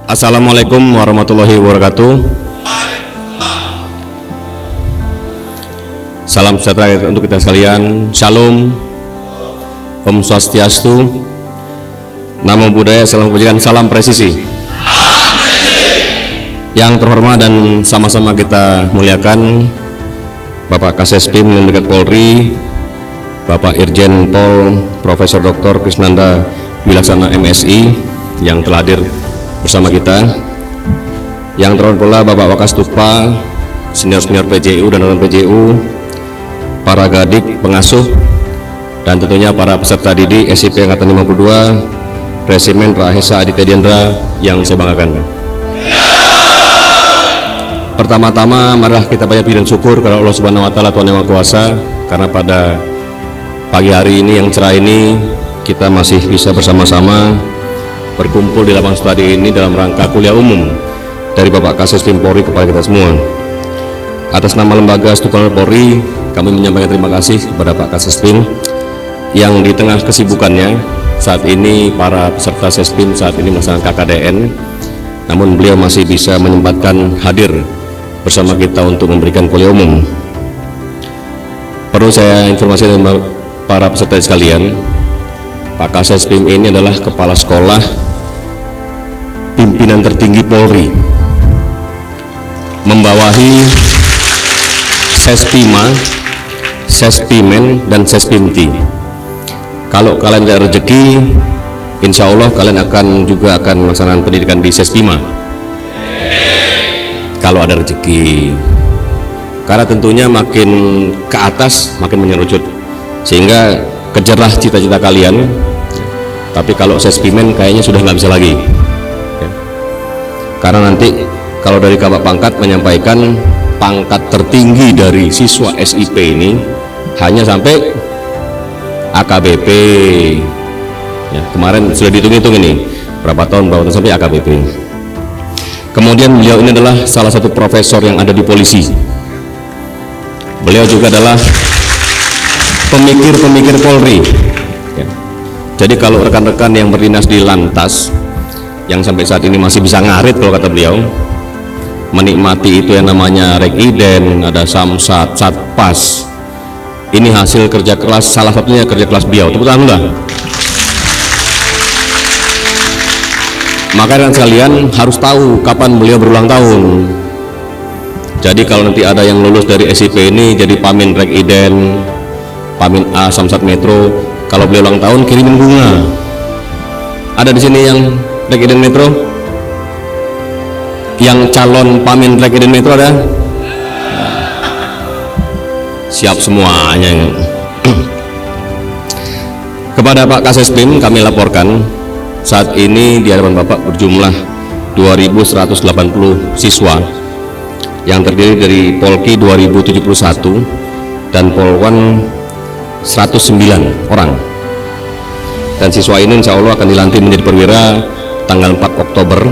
Assalamualaikum warahmatullahi wabarakatuh. Salam sejahtera untuk kita sekalian. Shalom, Om Swastiastu, Namo Buddhaya, salam kebajikan, salam presisi. Yang terhormat dan sama-sama kita muliakan Bapak Kasespim Mendekat Polri, Bapak Irjen Pol Profesor Dr. Krisnanda Wilaksana MSI yang telah hadir bersama kita, yang terhormat pula Bapak Wakastupa, senior-senior PJU dan non PJU, para gadik pengasuh, dan tentunya para peserta didik SIP Angkatan 52 Resimen Rahesa Aditya Diendra yang saya banggakan. Pertama-tama marilah kita banyak puji dan syukur kepada Allah Subhanahu wa taala, Tuhan Yang Maha Kuasa, karena pada pagi hari ini yang cerah ini kita masih bisa bersama-sama berkumpul di lapangan studi ini dalam rangka kuliah umum dari Bapak Kasespim Polri kepada kita semua. Atas nama Lembaga Studi Polri, kami menyampaikan terima kasih kepada Pak Kasespim yang di tengah kesibukannya saat ini, para peserta Sespim saat ini melaksanakan KKDN, namun beliau masih bisa menyempatkan hadir bersama kita untuk memberikan kuliah umum. Perlu saya informasikan para peserta sekalian, Pak Kasespim ini adalah kepala sekolah pimpinan tertinggi Polri, membawahi Sespima, Sespimen, dan Sespimti. Kalau kalian ada rezeki, insya Allah kalian akan melaksanakan pendidikan di Sespima kalau ada rezeki, karena tentunya makin ke atas makin mengerucut, sehingga kejarlah cita-cita kalian. Tapi kalau Sespimen kayaknya sudah nggak bisa lagi, karena nanti kalau dari Kabak Pangkat menyampaikan pangkat tertinggi dari siswa SIP ini hanya sampai AKBP ya, kemarin sudah dihitung-hitung ini berapa tahun sampai AKBP. Kemudian beliau ini adalah salah satu profesor yang ada di polisi. Beliau juga adalah pemikir Polri ya. Jadi kalau rekan-rekan yang berdinas di Lantas yang sampai saat ini masih bisa ngarit, kalau kata beliau, menikmati itu yang namanya Rekiden, ada Samsat, Satpas, ini hasil kerja keras, salah satunya kerja keras beliau. Tepuk tangan lah. Maka kalian sekalian harus tahu kapan beliau berulang tahun. Jadi kalau nanti ada yang lulus dari SIP ini jadi Pamin Rekiden, Pamin A Samsat Metro, kalau beliau ulang tahun kirimin bunga. Ada di sini yang Rekiden Metro, yang calon Pamin Rekiden Metro ada? Siap semuanya. Kepada Pak Kasespim kami laporkan saat ini di hadapan Bapak berjumlah 2.180 siswa yang terdiri dari Polki 2071 dan Polwan 109 orang, dan siswa ini insya Allah akan dilantik menjadi perwira tanggal 4 Oktober.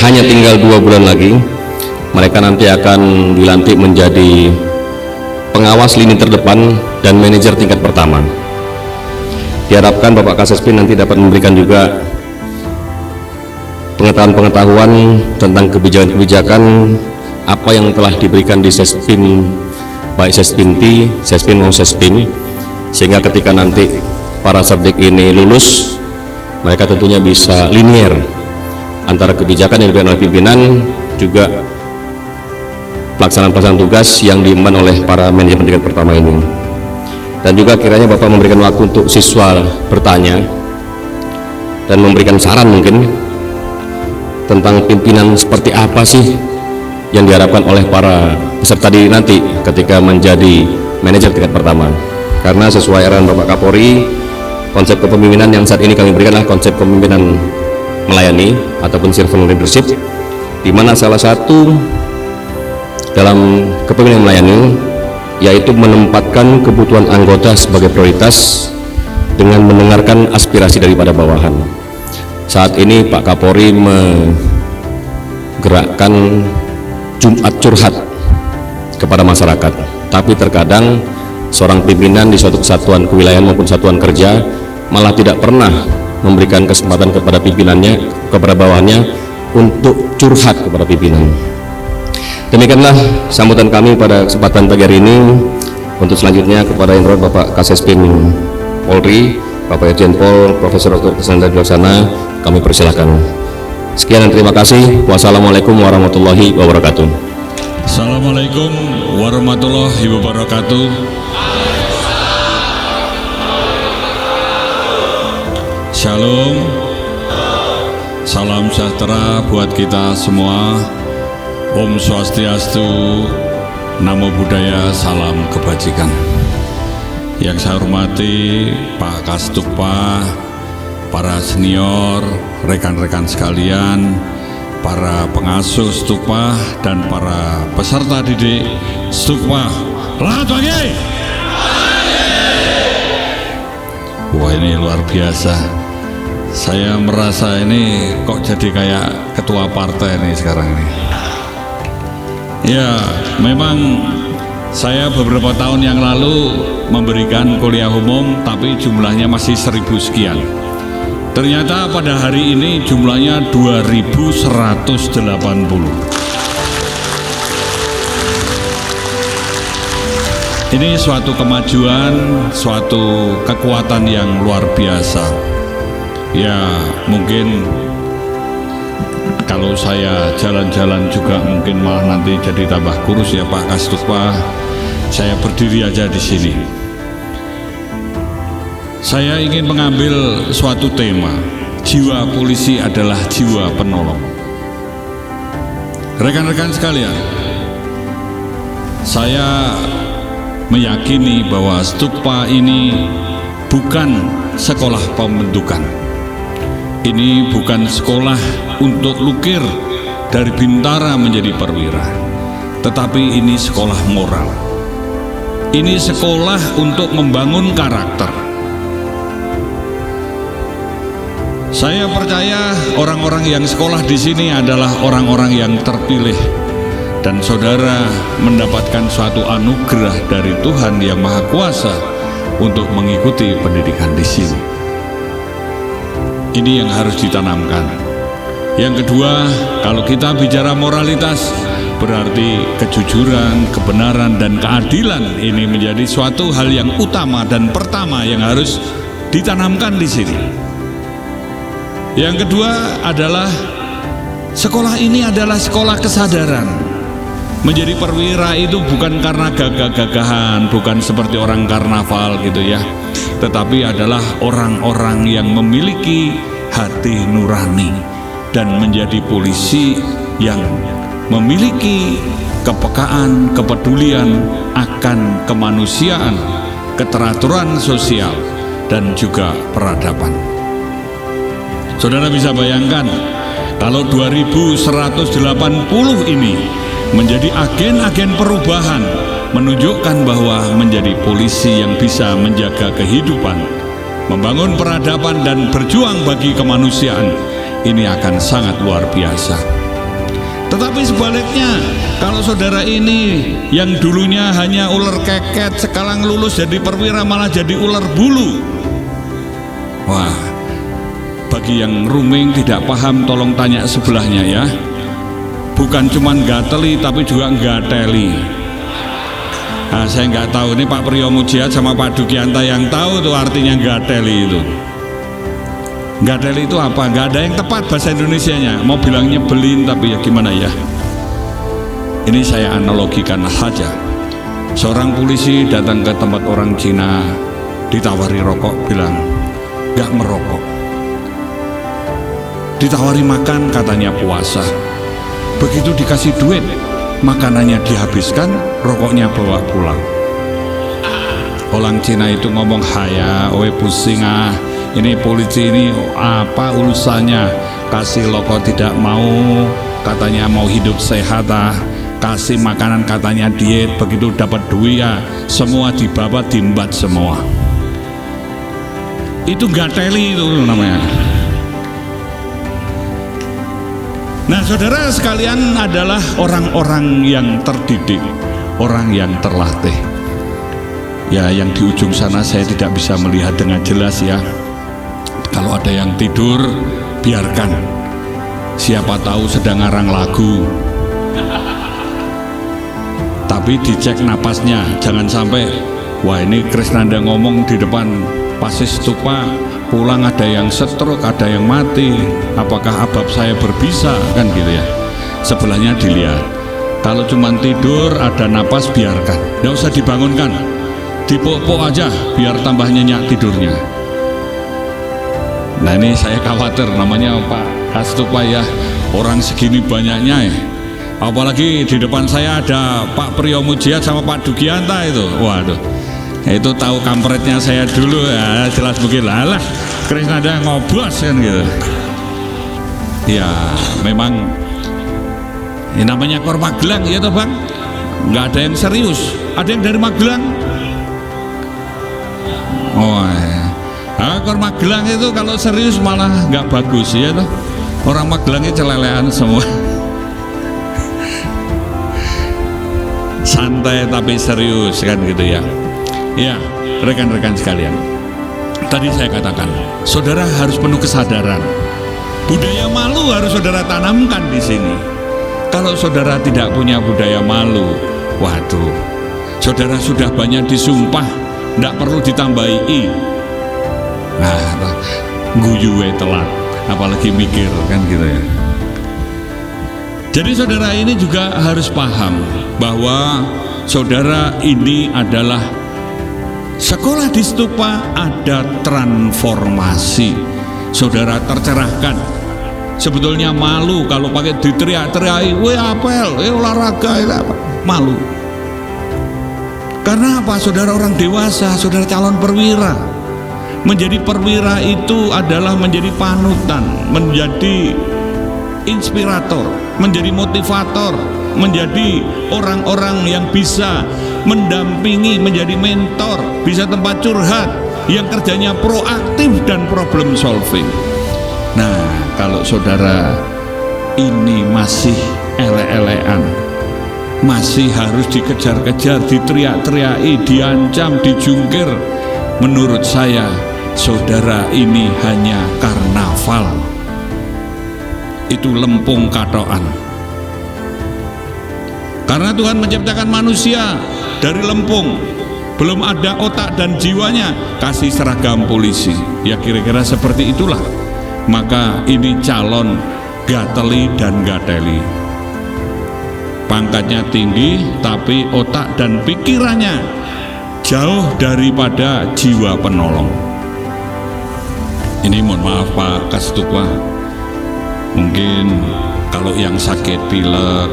Hanya tinggal 2 bulan lagi mereka nanti akan dilantik menjadi pengawas lini terdepan dan manajer tingkat pertama. Diharapkan Bapak Kasespim nanti dapat memberikan juga pengetahuan tentang kebijakan-kebijakan apa yang telah diberikan di Sespim, baik Sespimti, Sespim maupun Sespim, sehingga ketika nanti para subjek ini lulus, mereka tentunya bisa linier antara kebijakan yang diberikan oleh pimpinan, juga pelaksanaan tugas yang diemban oleh para manajemen tingkat pertama ini. Dan juga kiranya Bapak memberikan waktu untuk siswa bertanya dan memberikan saran mungkin tentang pimpinan seperti apa sih yang diharapkan oleh para peserta didik nanti ketika menjadi manajer tingkat pertama. Karena sesuai arahan Bapak Kapolri, konsep kepemimpinan yang saat ini kami berikan adalah konsep kepemimpinan melayani ataupun servant leadership, di mana salah satu dalam kepemimpinan melayani yaitu menempatkan kebutuhan anggota sebagai prioritas dengan mendengarkan aspirasi daripada bawahan. Saat ini Pak Kapolri menggerakkan Jumat curhat kepada masyarakat, tapi terkadang seorang pimpinan di suatu kesatuan kewilayahan maupun satuan kerja malah tidak pernah memberikan kesempatan kepada pimpinannya, kepada bawahannya untuk curhat kepada pimpinan. Demikianlah sambutan kami pada kesempatan pagi hari ini. Untuk selanjutnya kepada yang terhormat Bapak Kasespim Polri, Bapak Irjen Pol Profesor Dr. Krisnanda Dilaksana, kami persilakan. Sekian dan terima kasih. Wassalamualaikum warahmatullahi wabarakatuh. Assalamualaikum warahmatullahi wabarakatuh. Shalom. Salam sejahtera buat kita semua. Om Swastiastu, Namo Buddhaya, salam kebajikan. Yang saya hormati Pak Kastukpa, para senior, rekan-rekan sekalian, para pengasuh Stupa, dan para peserta didik Stupa. Selamat pagi. Wah, ini luar biasa. Saya merasa ini kok jadi kayak ketua partai nih sekarang ini. Ya, memang saya beberapa tahun yang lalu memberikan kuliah umum, tapi jumlahnya masih 1000 sekian. Ternyata pada hari ini jumlahnya 2180. Ini suatu kemajuan, suatu kekuatan yang luar biasa. Ya, mungkin kalau saya jalan-jalan juga mungkin malah nanti jadi tambah kurus ya Pak Kastukpa. Saya berdiri aja di sini. Saya ingin mengambil suatu tema. Jiwa polisi adalah jiwa penolong. Rekan-rekan sekalian, saya meyakini bahwa Stupa ini bukan sekolah pembentukan. Ini bukan sekolah untuk lukir dari bintara menjadi perwira, tetapi ini sekolah moral. Ini sekolah untuk membangun karakter. Saya percaya orang-orang yang sekolah di sini adalah orang-orang yang terpilih, dan saudara mendapatkan suatu anugerah dari Tuhan yang Maha Kuasa untuk mengikuti pendidikan di sini. Ini yang harus ditanamkan. Yang kedua, kalau kita bicara moralitas, berarti kejujuran, kebenaran, dan keadilan ini menjadi suatu hal yang utama dan pertama yang harus ditanamkan di sini. Yang kedua adalah sekolah ini adalah sekolah kesadaran. Menjadi perwira itu bukan karena gagah-gagahan, bukan seperti orang karnaval gitu ya, tetapi adalah orang-orang yang memiliki hati nurani dan menjadi polisi yang memiliki kepekaan, kepedulian akan kemanusiaan, keteraturan sosial, dan juga peradaban. Saudara bisa bayangkan kalau 2180 ini menjadi agen-agen perubahan, menunjukkan bahwa menjadi polisi yang bisa menjaga kehidupan, membangun peradaban, dan berjuang bagi kemanusiaan, ini akan sangat luar biasa. Tetapi sebaliknya, kalau saudara ini yang dulunya hanya ular keket, sekarang lulus jadi perwira malah jadi ular bulu. Wah, bagi yang rooming tidak paham tolong tanya sebelahnya ya. Bukan cuma gateli tapi juga gateli. Nah, saya nggak tahu, ini Pak Priyo Mujiat sama Pak Dukianta yang tahu tuh artinya gateli itu. Gateli itu apa? Nggak ada yang tepat bahasa Indonesianya. Mau bilang nyebelin tapi ya gimana ya. Ini saya analogikan saja. Seorang polisi datang ke tempat orang Cina, ditawari rokok, bilang nggak merokok. Ditawari makan, katanya puasa. Begitu dikasih duit, makanannya dihabiskan, rokoknya bawa pulang. Orang Cina itu ngomong, haya, oe pusing ah, ini polisi ini apa urusannya? Kasih rokok tidak mau, katanya mau hidup sehat ah. Kasih makanan katanya diet, begitu dapat duit ya, semua dibabat, dimbat semua. Itu gateli itu namanya. Nah, saudara sekalian adalah orang-orang yang terdidik, orang yang terlatih. Ya, yang di ujung sana saya tidak bisa melihat dengan jelas ya. Kalau Kalau ada yang tidur, biarkan. Siapa tahu sedang ngarang lagu. Tapi dicek napasnya, jangan sampai wah ini Krisnanda ngomong di depan Pasis Stupa, pulang ada yang stroke, ada yang mati, apakah abab saya berbisa, kan gitu ya. Sebelahnya dilihat, kalau cuma tidur ada napas biarkan, tidak usah dibangunkan, dipok-pok aja biar tambah nyenyak tidurnya. Nah ini saya khawatir, namanya Pak Stupa ya, orang segini banyaknya ya. Apalagi di depan saya ada Pak Priyo Mujiat sama Pak Dugianta itu, waduh, itu tahu kampretnya saya dulu ya, jelas mungkin lah Krisnanda ngobos kan gitu. Ya memang ini namanya Kor Magelang ya toh Bang, nggak ada yang serius. Ada yang dari Magelang? Oh ya. Kor Magelang itu kalau serius malah nggak bagus ya toh. Orang Magelang itu celelean semua. Santai tapi serius kan gitu ya. Ya, rekan-rekan sekalian. Tadi saya katakan, saudara harus penuh kesadaran. Budaya malu harus saudara tanamkan di sini. Kalau saudara tidak punya budaya malu, waduh, saudara sudah banyak disumpah, tidak perlu ditambahi i. Nah, guyuwe telat, apalagi mikir kan gitu ya. Jadi saudara ini juga harus paham bahwa saudara ini adalah sekolah di Stupa, ada transformasi. Saudara tercerahkan. Sebetulnya malu kalau pakai diteriak-teriak, weh apel, olahraga, apa? Malu. Karena apa? Saudara orang dewasa, saudara calon perwira. Menjadi perwira itu adalah menjadi panutan, menjadi inspirator, menjadi motivator, menjadi orang-orang yang bisa mendampingi, menjadi mentor, bisa tempat curhat, yang kerjanya proaktif dan problem solving. Nah, kalau saudara ini masih ele-elean, masih harus dikejar-kejar, diteriak-teriaki, diancam, dijungkir, menurut saya saudara ini hanya karnaval. Itu lempung katoan. Karena Tuhan menciptakan manusia dari lempung, belum ada otak dan jiwanya, kasih seragam polisi. Ya kira-kira seperti itulah. Maka ini calon gateli dan gateli. Pangkatnya tinggi tapi otak dan pikirannya jauh daripada jiwa penolong. Ini mohon maaf Pak Kastupa, mungkin kalau yang sakit pilek,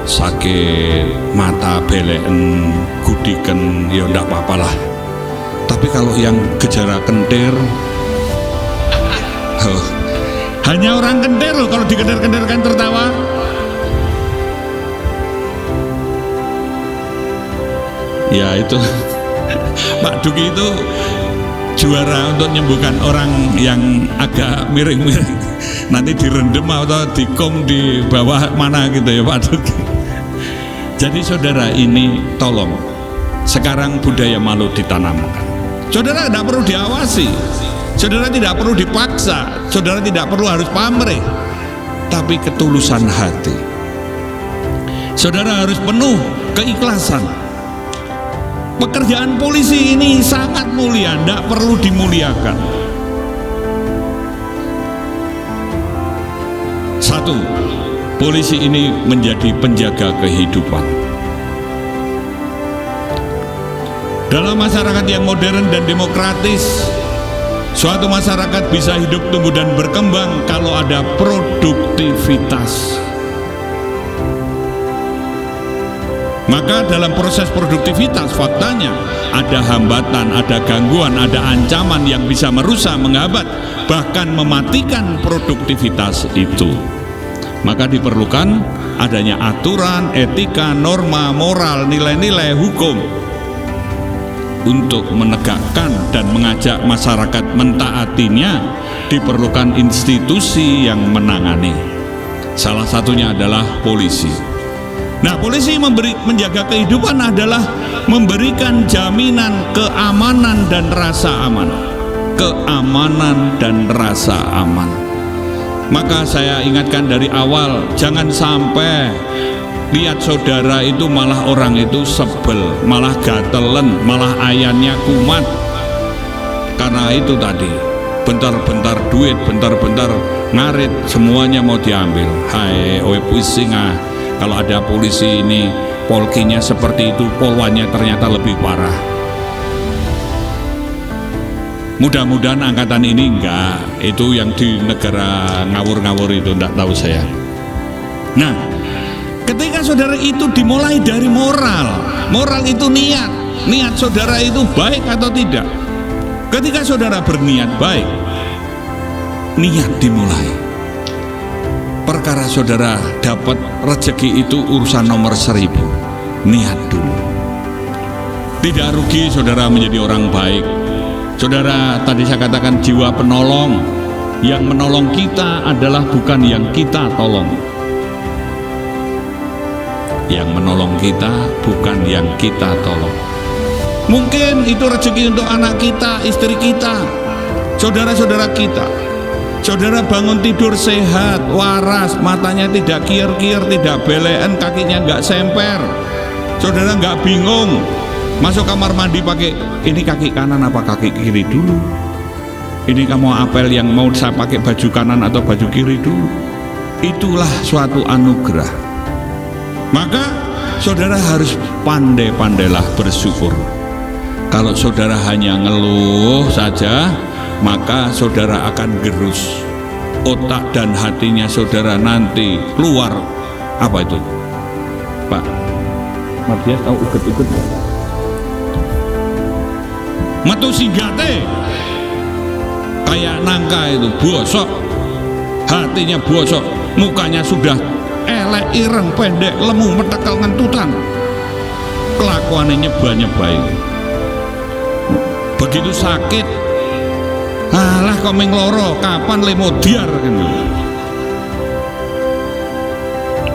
sakit mata beleken, gudiken, ya enggak apa-apalah. Tapi kalau yang gejala kentir, hanya orang kentir loh kalau dikentir-kentirkan tertawa. Ya itu Pak Duki itu juara untuk menyembuhkan orang yang agak miring-miring. Nanti direndam atau dikom di bawah mana gitu ya Pak Duki. Jadi saudara ini tolong, sekarang budaya malu ditanamkan. Saudara tidak perlu diawasi, saudara tidak perlu dipaksa, saudara tidak perlu harus pamrih, tapi ketulusan hati. Saudara harus penuh keikhlasan. Pekerjaan polisi ini sangat mulia, tidak perlu dimuliakan. Satu, polisi ini menjadi penjaga kehidupan. Dalam masyarakat yang modern dan demokratis, suatu masyarakat bisa hidup, tumbuh dan berkembang kalau ada produktivitas. Maka dalam proses produktivitas faktanya ada hambatan, ada gangguan, ada ancaman yang bisa merusak, menghambat, bahkan mematikan produktivitas itu. Maka diperlukan adanya aturan, etika, norma, moral, nilai-nilai hukum untuk menegakkan dan mengajak masyarakat mentaatinya. Diperlukan institusi yang menangani. Salah satunya adalah polisi. Nah, polisi menjaga kehidupan adalah memberikan jaminan keamanan dan rasa aman. keamanan dan rasa aman. Maka saya ingatkan dari awal, jangan sampai lihat saudara itu malah orang itu sebel, malah gatelen, malah ayannya kumat. Karena itu tadi, bentar-bentar duit, bentar-bentar ngarit, semuanya mau diambil. Hai, pusing ah. Kalau ada polisi ini, polkinya seperti itu, polwannya ternyata lebih parah. Mudah-mudahan angkatan ini enggak, itu yang di negara ngawur-ngawur itu enggak tahu saya. Nah, ketika saudara itu dimulai dari moral, moral itu niat saudara itu baik atau tidak. Ketika saudara berniat baik, niat dimulai. Perkara saudara dapat rezeki itu urusan nomor 1000, niat dulu. Tidak rugi saudara menjadi orang baik. Saudara, tadi saya katakan jiwa penolong. Yang menolong kita adalah bukan yang kita tolong. Yang menolong kita bukan yang kita tolong. Mungkin itu rezeki untuk anak kita, istri kita, saudara-saudara kita. Saudara bangun tidur sehat, waras, matanya tidak kier-kier, tidak belean, kakinya nggak semper. Saudara nggak bingung masuk kamar mandi pakai ini kaki kanan apa kaki kiri dulu. Ini kamu apel yang mau saya pakai baju kanan atau baju kiri dulu. Itulah suatu anugerah. Maka saudara harus pandai-pandailah bersyukur. Kalau saudara hanya ngeluh saja, maka saudara akan gerus. Otak dan hatinya saudara nanti keluar apa itu? Pak Mardias tahu uget-uget? Metu singgate kayak nangka itu, bosok, hatinya bosok, mukanya sudah elek, ireng, pendek, lemu, metekel, ngentutan, kelakuannya nyeba-nyebai. Begitu sakit, alah kok mengloro, kapan lemodiar gitu.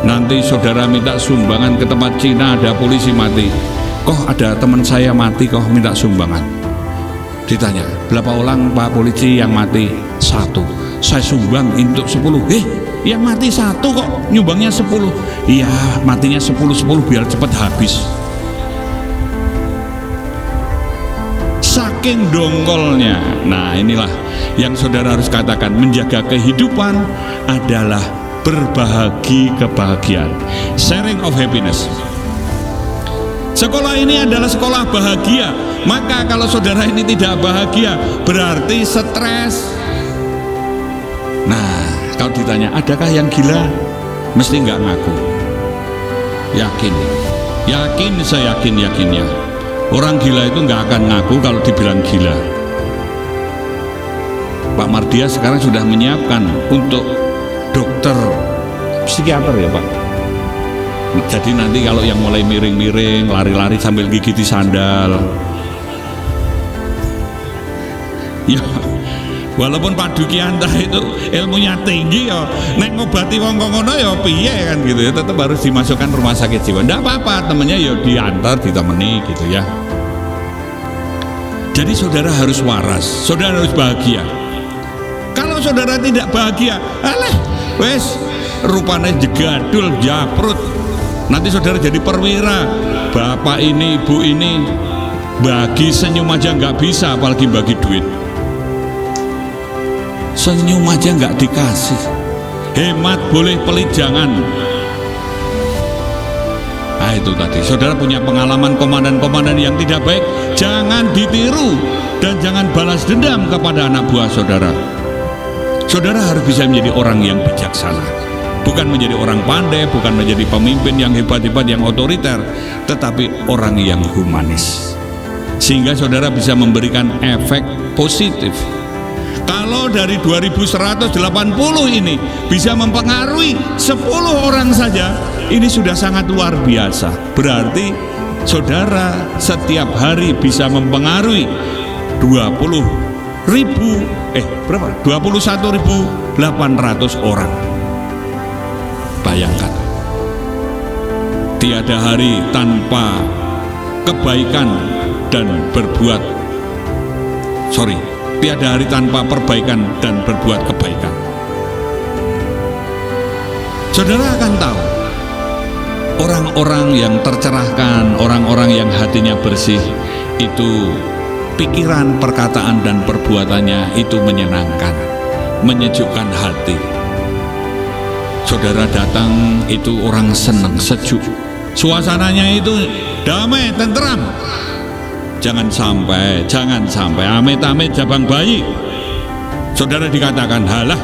Nanti saudara minta sumbangan ke tempat Cina, ada polisi mati, kok ada teman saya mati, kok minta sumbangan. Ditanya, berapa orang Pak polisi yang mati? 1. Saya sumbang untuk 10. Yang mati 1 kok nyumbangnya 10? Iya, matinya 10 biar cepat habis. Saking dongkolnya. Nah, inilah yang saudara harus katakan, menjaga kehidupan adalah berbagi kebahagiaan, sharing of happiness. Sekolah ini adalah sekolah bahagia. Maka kalau saudara ini tidak bahagia, berarti stres. Nah, kalau ditanya adakah yang gila, mesti nggak ngaku. Yakin, saya yakinnya orang gila itu nggak akan ngaku kalau dibilang gila. Pak Mardias sekarang sudah menyiapkan untuk dokter psikiater ya Pak. Jadi nanti kalau yang mulai miring-miring, lari-lari sambil gigiti sandal, ya walaupun Pak Dukianta itu ilmunya tinggi ya, nek ngobati wong ngono ya piye kan gitu ya, tetap harus dimasukkan rumah sakit jiwa. Ndak apa-apa, temennya ya diantar, ditemani gitu ya. Jadi saudara harus waras, saudara harus bahagia. Kalau saudara tidak bahagia, alah wes rupanya jegadul, japrut. Nanti saudara jadi perwira, bapak ini, ibu ini, bagi senyum aja nggak bisa, apalagi bagi duit. Senyum aja nggak dikasih. Hemat boleh, pelit jangan. Nah itu tadi, saudara punya pengalaman komandan-komandan yang tidak baik, jangan ditiru dan jangan balas dendam kepada anak buah saudara. Saudara harus bisa menjadi orang yang bijaksana, bukan menjadi orang pandai, bukan menjadi pemimpin yang hebat-hebat, yang otoriter, tetapi orang yang humanis, sehingga saudara bisa memberikan efek positif. Kalau dari 2180 ini bisa mempengaruhi 10 orang saja, ini sudah sangat luar biasa. Berarti saudara setiap hari bisa mempengaruhi 21.800 orang. Bayangkan, tiada hari tanpa kebaikan dan tiada hari tanpa perbaikan dan berbuat kebaikan. Saudara akan tahu, orang-orang yang tercerahkan, orang-orang yang hatinya bersih, itu pikiran, perkataan, dan perbuatannya itu menyenangkan, menyejukkan hati. Saudara datang, itu orang senang, sejuk. Suasananya itu damai, tenteram. Jangan sampai amit-amit jabang bayi. Saudara dikatakan, halah,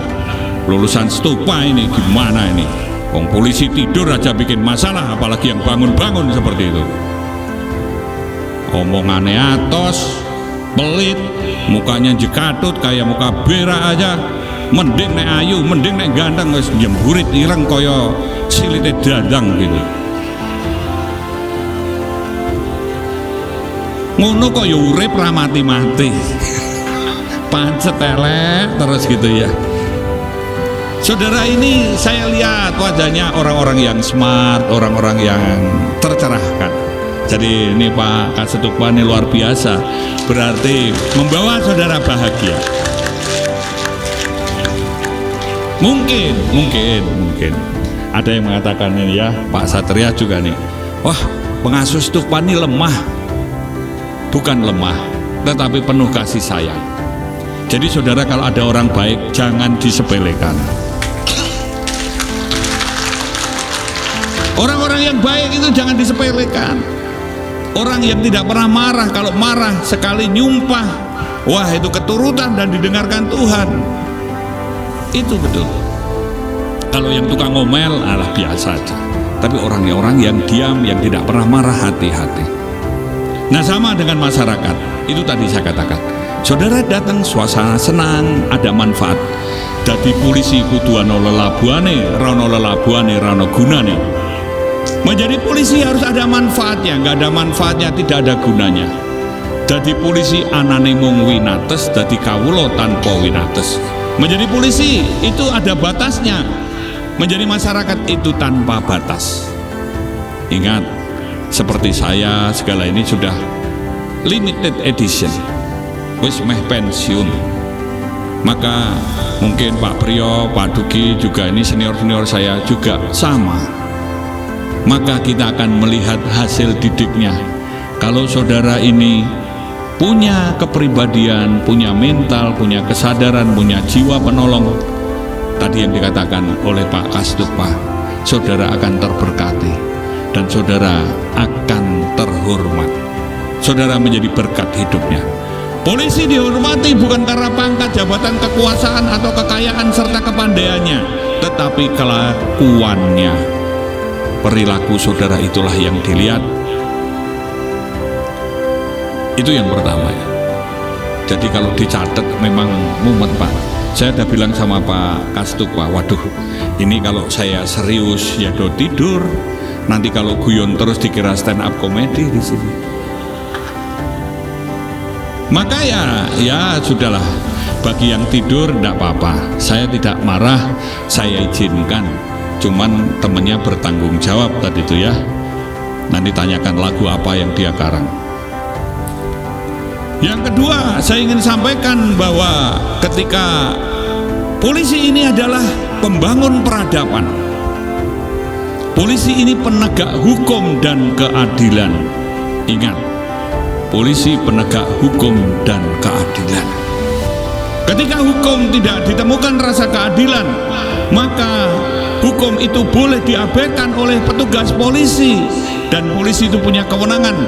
lulusan stupa ini gimana ini? Wong polisi tidur aja bikin masalah, apalagi yang bangun-bangun seperti itu. Omongannya atos, pelit, mukanya jekatut kayak muka berak aja. Mending nek ayu, mending nek ganteng, wis jemburit ireng kaya silite dadang gitu. Ngono kok ya urip ra mati-mati. Pancet elek terus gitu ya. Saudara, ini saya lihat wajahnya orang-orang yang smart, orang-orang yang tercerahkan. Jadi ini Pak Kasatupa ini luar biasa, berarti membawa saudara bahagia. Mungkin ada yang mengatakan ini ya, Pak Satria juga nih, wah pengasuh stupa ini lemah. Bukan lemah, tetapi penuh kasih sayang. Jadi saudara, kalau ada orang baik jangan disepelekan. Orang-orang yang baik itu jangan disepelekan. Orang yang tidak pernah marah, kalau marah sekali nyumpah, wah itu keturutan dan didengarkan Tuhan. Itu betul. Kalau yang tukang ngomel, alah biasa aja. Tapi orang-orang yang diam, yang tidak pernah marah, hati-hati. Nah, sama dengan masyarakat, itu tadi saya katakan. Saudara datang suasana senang, ada manfaat. Dadi polisi kudu ana lelabuane, rano gunane. Menjadi polisi harus ada manfaatnya, nggak ada manfaatnya tidak ada gunanya. Dadi polisi anane mung winates, dadi kawula tanpa winates. Menjadi polisi itu ada batasnya. Menjadi masyarakat itu tanpa batas. Ingat, seperti saya, segala ini sudah limited edition, wis meh pensiun. Maka mungkin Pak Priyo, Pak Duki juga ini senior-senior saya juga sama. Maka kita akan melihat hasil didiknya. Kalau saudara ini punya kepribadian, punya mental, punya kesadaran, punya jiwa penolong, tadi yang dikatakan oleh Pak Kasatupa, saudara akan terberkati. Dan saudara akan terhormat. Saudara menjadi berkat hidupnya. Polisi dihormati bukan karena pangkat, jabatan, kekuasaan, atau kekayaan serta kepandaiannya, tetapi kelakuannya. Perilaku saudara itulah yang dilihat. Itu yang pertama ya. Jadi kalau dicatat memang mumet Pak. Saya udah bilang sama Pak Kasatupa, waduh, ini kalau saya serius ya do tidur. Nanti kalau guyon terus dikira stand up komedi di sini. Maka ya sudahlah. Bagi yang tidur tidak apa-apa. Saya tidak marah, saya izinkan. Cuman temennya bertanggung jawab tadi itu ya. Nanti tanyakan lagu apa yang dia karang. Yang kedua, saya ingin sampaikan bahwa ketika polisi ini adalah pembangun peradaban. Polisi ini penegak hukum dan keadilan. Ingat, polisi penegak hukum dan keadilan. Ketika hukum tidak ditemukan rasa keadilan, maka hukum itu boleh diabaikan oleh petugas polisi. Dan polisi itu punya kewenangan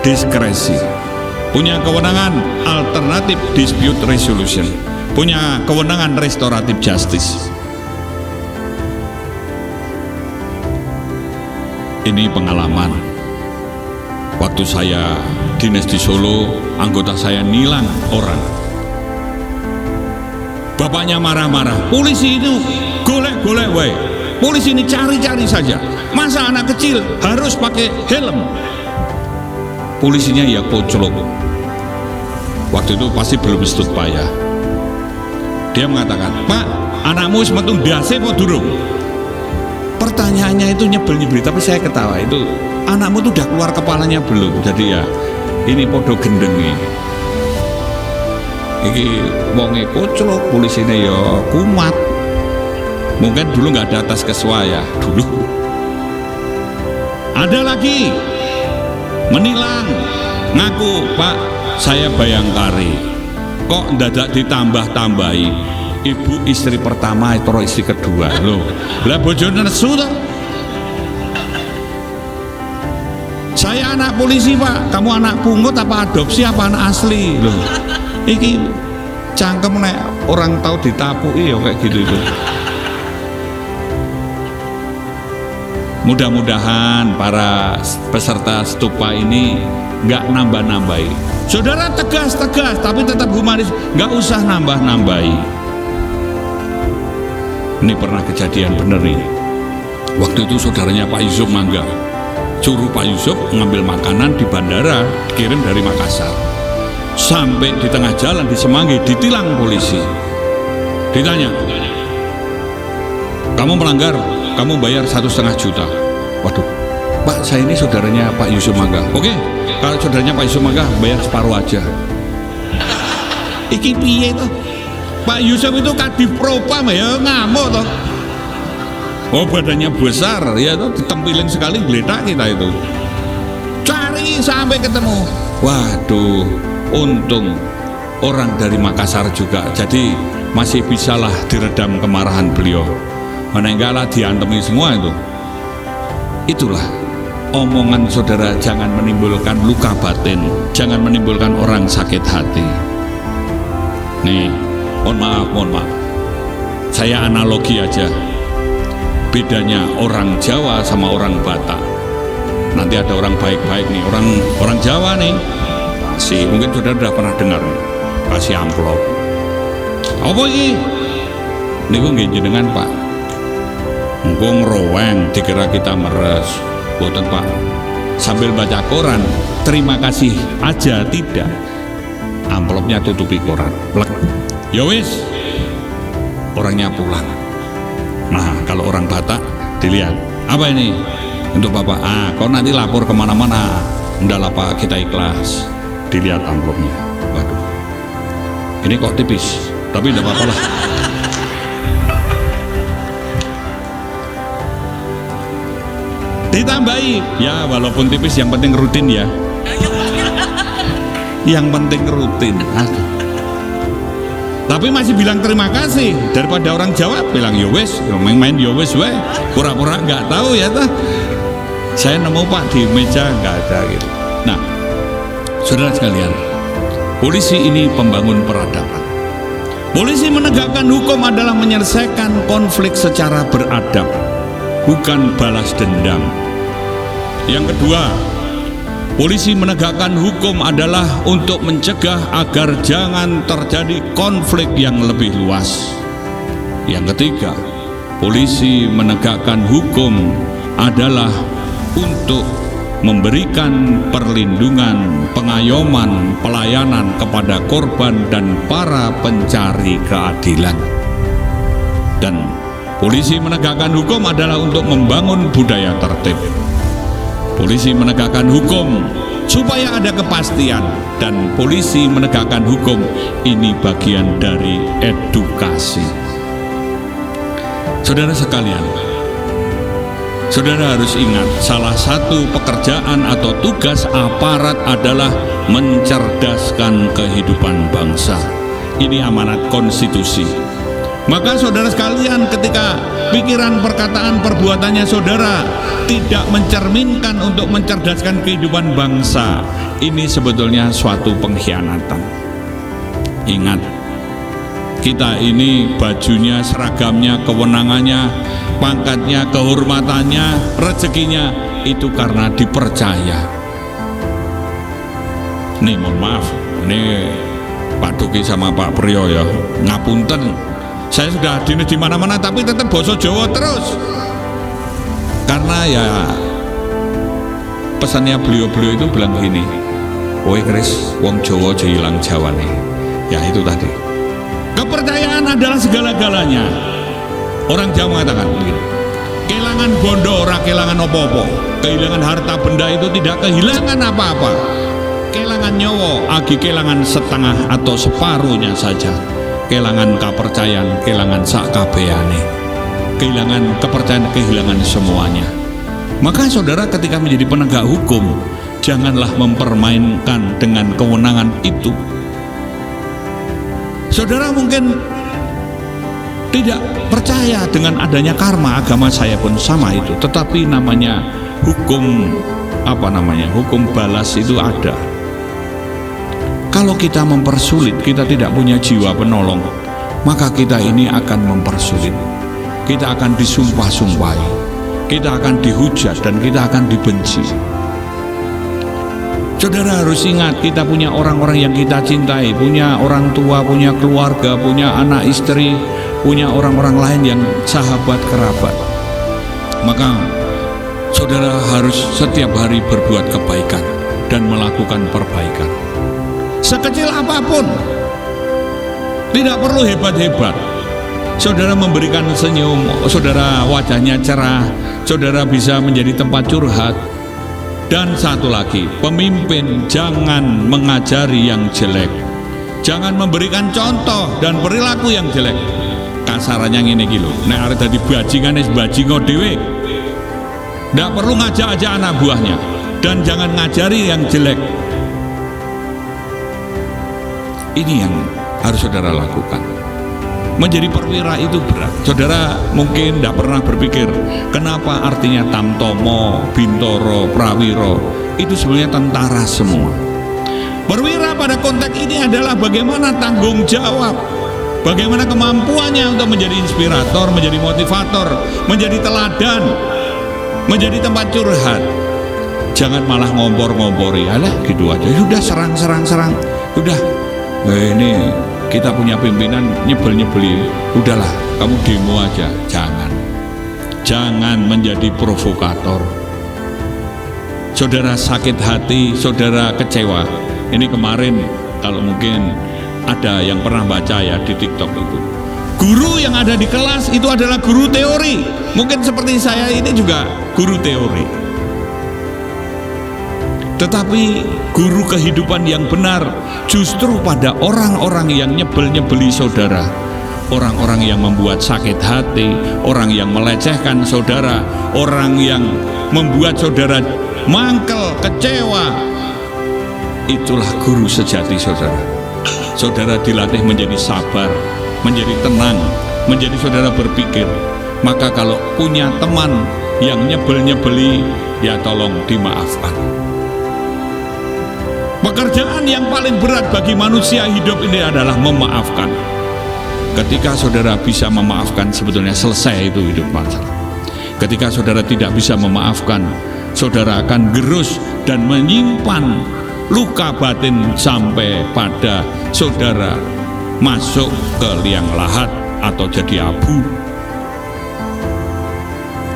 diskresi, punya kewenangan alternatif dispute resolution, punya kewenangan restoratif justice. Ini pengalaman. Waktu saya dinas di Solo, anggota saya nilang orang. Bapaknya marah-marah. Polisi itu golek-golek wae. Polisi ini cari-cari saja. Masa anak kecil harus pakai helm? Polisinya ya koclok. Waktu itu pasti belum stupa ya. Dia mengatakan, Pak, anakmu wis metu ndase apa durung? Pertanyaannya itu nyebel-nyebel, tapi saya ketawa. Itu anakmu tuh udah keluar kepalanya belum? Jadi ya ini podo gendengi. iki wonge koclok, polisine ya kumat. Mungkin dulu nggak ada tes kesuai ya dulu. Ada lagi menilang, ngaku, Pak saya Bayangkari, kok ndadak ditambah-tambahi ibu istri pertama itu istri kedua loh. Lah bojone nesu toh. Saya anak polisi Pak, kamu anak pungut apa adopsi apa anak asli loh. Iki cangkem nek orang tahu ditapuki ya kayak gitu itu. Mudah-mudahan para peserta stupa ini nggak nambah-nambahi. Saudara tegas-tegas tapi tetap humanis, nggak usah nambah-nambahi. Ini pernah kejadian bener nih. Waktu itu saudaranya Pak Yusuf Mangga suruh Pak Yusuf ngambil makanan di bandara, kirim dari Makassar. Sampai di tengah jalan di Semanggi ditilang polisi. Ditanya, kamu melanggar, kamu bayar 1,5 juta. Waduh, Pak saya ini saudaranya Pak Yusuf Mangga. Oke, kalau saudaranya Pak Yusuf Mangga bayar separuh aja. Iki piye toh? Pak Yusuf itu kadif propam ya ngamuk toh. Oh badannya besar ya toh, ditempilin sekali geletak kita itu. Cari sampai ketemu. Waduh, untung orang dari Makassar juga, jadi masih bisalah diredam kemarahan beliau. Menenggalah diantemi semua itu. Itulah omongan saudara, jangan menimbulkan luka batin, jangan menimbulkan orang sakit hati. Nih, mohon maaf, saya analogi aja. Bedanya orang Jawa sama orang Batak. Nanti ada orang baik-baik nih, orang Jawa nih, kasih, mungkin saudara sudah pernah dengar, kasih amplop. Apa ini? Ini kok nggih jenengan Pak. Engko ngroweng dikira kita meres. Boten Pak. Sambil baca koran, terima kasih aja tidak. Amplopnya tutupi koran. Plek. Ya wis. Orangnya pulang. Nah, kalau orang Batak dilihat, apa ini? Untuk Bapak. Kau nanti lapor kemana-mana. Ndaklah Pak, kita ikhlas. Dilihat amplopnya. Waduh. Ini kok tipis, tapi tidak apa-apa lah. Ditambahi, ya walaupun tipis yang penting rutin ya. Yang penting rutin. Tapi masih bilang terima kasih, daripada orang Jawa bilang yo wes, main yo wes we, pura-pura nggak tahu ya toh. Saya nemu Pak di meja nggak ada gitu. Nah, saudara sekalian, polisi ini pembangun peradaban. Polisi menegakkan hukum adalah menyelesaikan konflik secara beradab, bukan balas dendam. Yang kedua, polisi menegakkan hukum adalah untuk mencegah agar jangan terjadi konflik yang lebih luas. Yang ketiga, polisi menegakkan hukum adalah untuk memberikan perlindungan, pengayoman, pelayanan kepada korban dan para pencari keadilan. Dan polisi menegakkan hukum adalah untuk membangun budaya tertib. Polisi menegakkan hukum supaya ada kepastian, dan polisi menegakkan hukum ini bagian dari edukasi. Saudara sekalian, saudara harus ingat, salah satu pekerjaan atau tugas aparat adalah mencerdaskan kehidupan bangsa. Ini amanat konstitusi. Maka saudara sekalian, ketika pikiran, perkataan, perbuatannya saudara tidak mencerminkan untuk mencerdaskan kehidupan bangsa, ini sebetulnya suatu pengkhianatan. Ingat, kita ini bajunya, seragamnya, kewenangannya, pangkatnya, kehormatannya, rezekinya itu karena dipercaya. Nih mohon maaf, ini Pak Duki sama Pak Priyo ya, ngapunten. Saya sudah dinas di mana-mana tapi tetap basa Jawa terus. Karena ya pesannya beliau-beliau itu bilang gini, "Kowe Kris, wong Jawa aja ilang Jawane." Ya itu tadi. Kepercayaan adalah segala-galanya. Orang Jawa mengatakan begini, kehilangan bondo ora kehilangan apa-apa. Kehilangan harta benda itu tidak kehilangan apa-apa. Kehilangan kelangan nyawa, agi kelangan setengah atau separuhnya saja. Kelangan kepercayaan, kelangan sakabehane. Kehilangan kepercayaan, kehilangan semuanya. Maka saudara, ketika menjadi penegak hukum, janganlah mempermainkan dengan kewenangan itu. Saudara mungkin tidak percaya dengan adanya karma, agama saya pun sama itu, tetapi namanya hukum hukum balas itu ada. Kalau kita mempersulit, kita tidak punya jiwa penolong, maka kita ini akan mempersulit. Kita akan disumpah-sumpahi, kita akan dihujat, dan kita akan dibenci. Saudara harus ingat, kita punya orang-orang yang kita cintai, punya orang tua, punya keluarga, punya anak istri, punya orang-orang lain yang sahabat kerabat. Maka saudara harus setiap hari berbuat kebaikan dan melakukan perbaikan. Sekecil apapun, tidak perlu hebat-hebat. Saudara memberikan senyum, saudara wajahnya cerah, saudara bisa menjadi tempat curhat. Dan satu lagi, pemimpin jangan mengajari yang jelek, jangan memberikan contoh dan perilaku yang jelek. Kasarannya ngene iki lho, nek arep dadi bajingan wis bajingo dhewe. Ndak perlu ngajak-ajak anak buahnya, dan jangan ngajari yang jelek. Ini yang harus saudara lakukan. Menjadi perwira itu berat. Saudara mungkin tidak pernah berpikir kenapa artinya tamtomo, bintoro, prawiro itu sebenarnya tentara semua. Perwira pada konteks ini adalah bagaimana tanggung jawab, bagaimana kemampuannya untuk menjadi inspirator, menjadi motivator, menjadi teladan, menjadi tempat curhat. Jangan malah ngompor-ngompori, alah gitu aja, sudah serang, sudah ini kita punya pimpinan nyebel-nyebeli, udahlah kamu demo aja. Jangan menjadi provokator. Saudara sakit hati, saudara kecewa. Ini kemarin kalau mungkin ada yang pernah baca ya di TikTok itu, guru yang ada di kelas itu adalah guru teori. Mungkin seperti saya ini juga guru teori, tetapi guru kehidupan yang benar justru pada orang-orang yang nyebel-nyebeli saudara, orang-orang yang membuat sakit hati, orang yang melecehkan saudara, orang yang membuat saudara mangkel, kecewa. Itulah guru sejati saudara. Saudara dilatih menjadi sabar, menjadi tenang, menjadi saudara berpikir. Maka kalau punya teman yang nyebel-nyebeli, ya tolong dimaafkan. Pekerjaan yang paling berat bagi manusia hidup ini adalah memaafkan. Ketika saudara bisa memaafkan, sebetulnya selesai itu hidup masalah. Ketika saudara tidak bisa memaafkan, saudara akan gerus dan menyimpan luka batin sampai pada saudara masuk ke liang lahat atau jadi abu.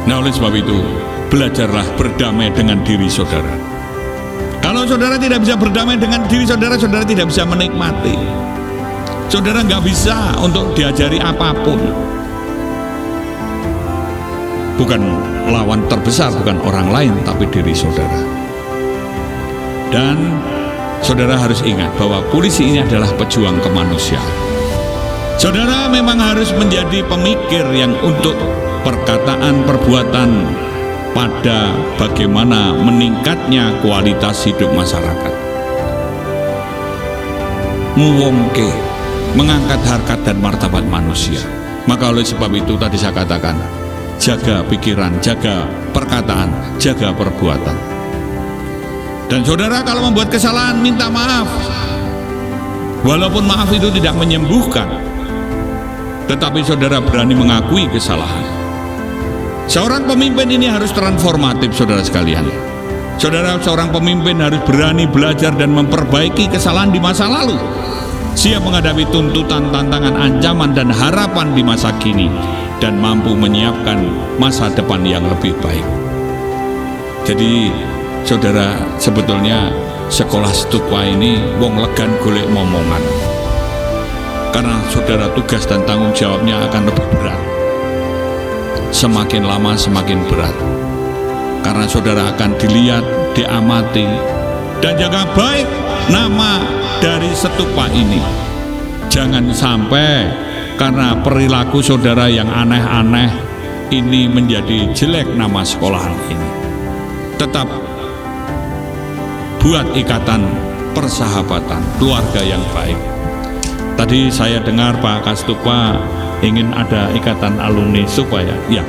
Nah, oleh sebab itu, belajarlah berdamai dengan diri saudara. Kalau saudara tidak bisa berdamai dengan diri saudara, saudara tidak bisa menikmati. Saudara nggak bisa untuk diajari apapun. Bukan lawan terbesar, bukan orang lain, tapi diri saudara. Dan saudara harus ingat bahwa polisi ini adalah pejuang kemanusiaan. Saudara memang harus menjadi pemikir yang untuk perkataan, perbuatan, pada bagaimana meningkatnya kualitas hidup masyarakat. Muwongke, mengangkat harkat dan martabat manusia. Maka oleh sebab itu tadi saya katakan, jaga pikiran, jaga perkataan, jaga perbuatan. Dan saudara kalau membuat kesalahan, minta maaf. Walaupun maaf itu tidak menyembuhkan, tetapi saudara berani mengakui kesalahan. Seorang pemimpin ini harus transformatif, saudara sekalian. Saudara, seorang pemimpin harus berani belajar dan memperbaiki kesalahan di masa lalu, siap menghadapi tuntutan, tantangan, ancaman, dan harapan di masa kini, dan mampu menyiapkan masa depan yang lebih baik. Jadi, saudara, sebetulnya sekolah Stupa ini wong legan golek momongan, karena saudara tugas dan tanggung jawabnya akan lebih berat. Semakin lama semakin berat, karena saudara akan dilihat, diamati, dan jaga baik nama dari stupa ini. Jangan sampai karena perilaku saudara yang aneh-aneh ini menjadi jelek nama sekolahan ini. Tetap buat ikatan persahabatan, keluarga yang baik. Tadi saya dengar Pak Kastupa ingin ada ikatan alumni supaya ya.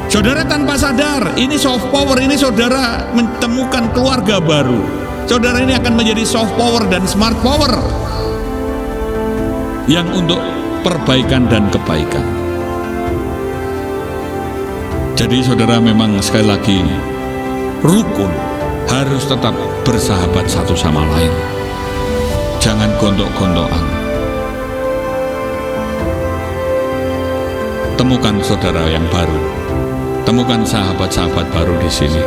Saudara tanpa sadar ini soft power, ini saudara menemukan keluarga baru. Saudara ini akan menjadi soft power dan smart power yang untuk perbaikan dan kebaikan. Jadi saudara memang sekali lagi rukun, harus tetap bersahabat satu sama lain. Jangan gontok-gontokan. Temukan saudara yang baru, temukan sahabat-sahabat baru di sini.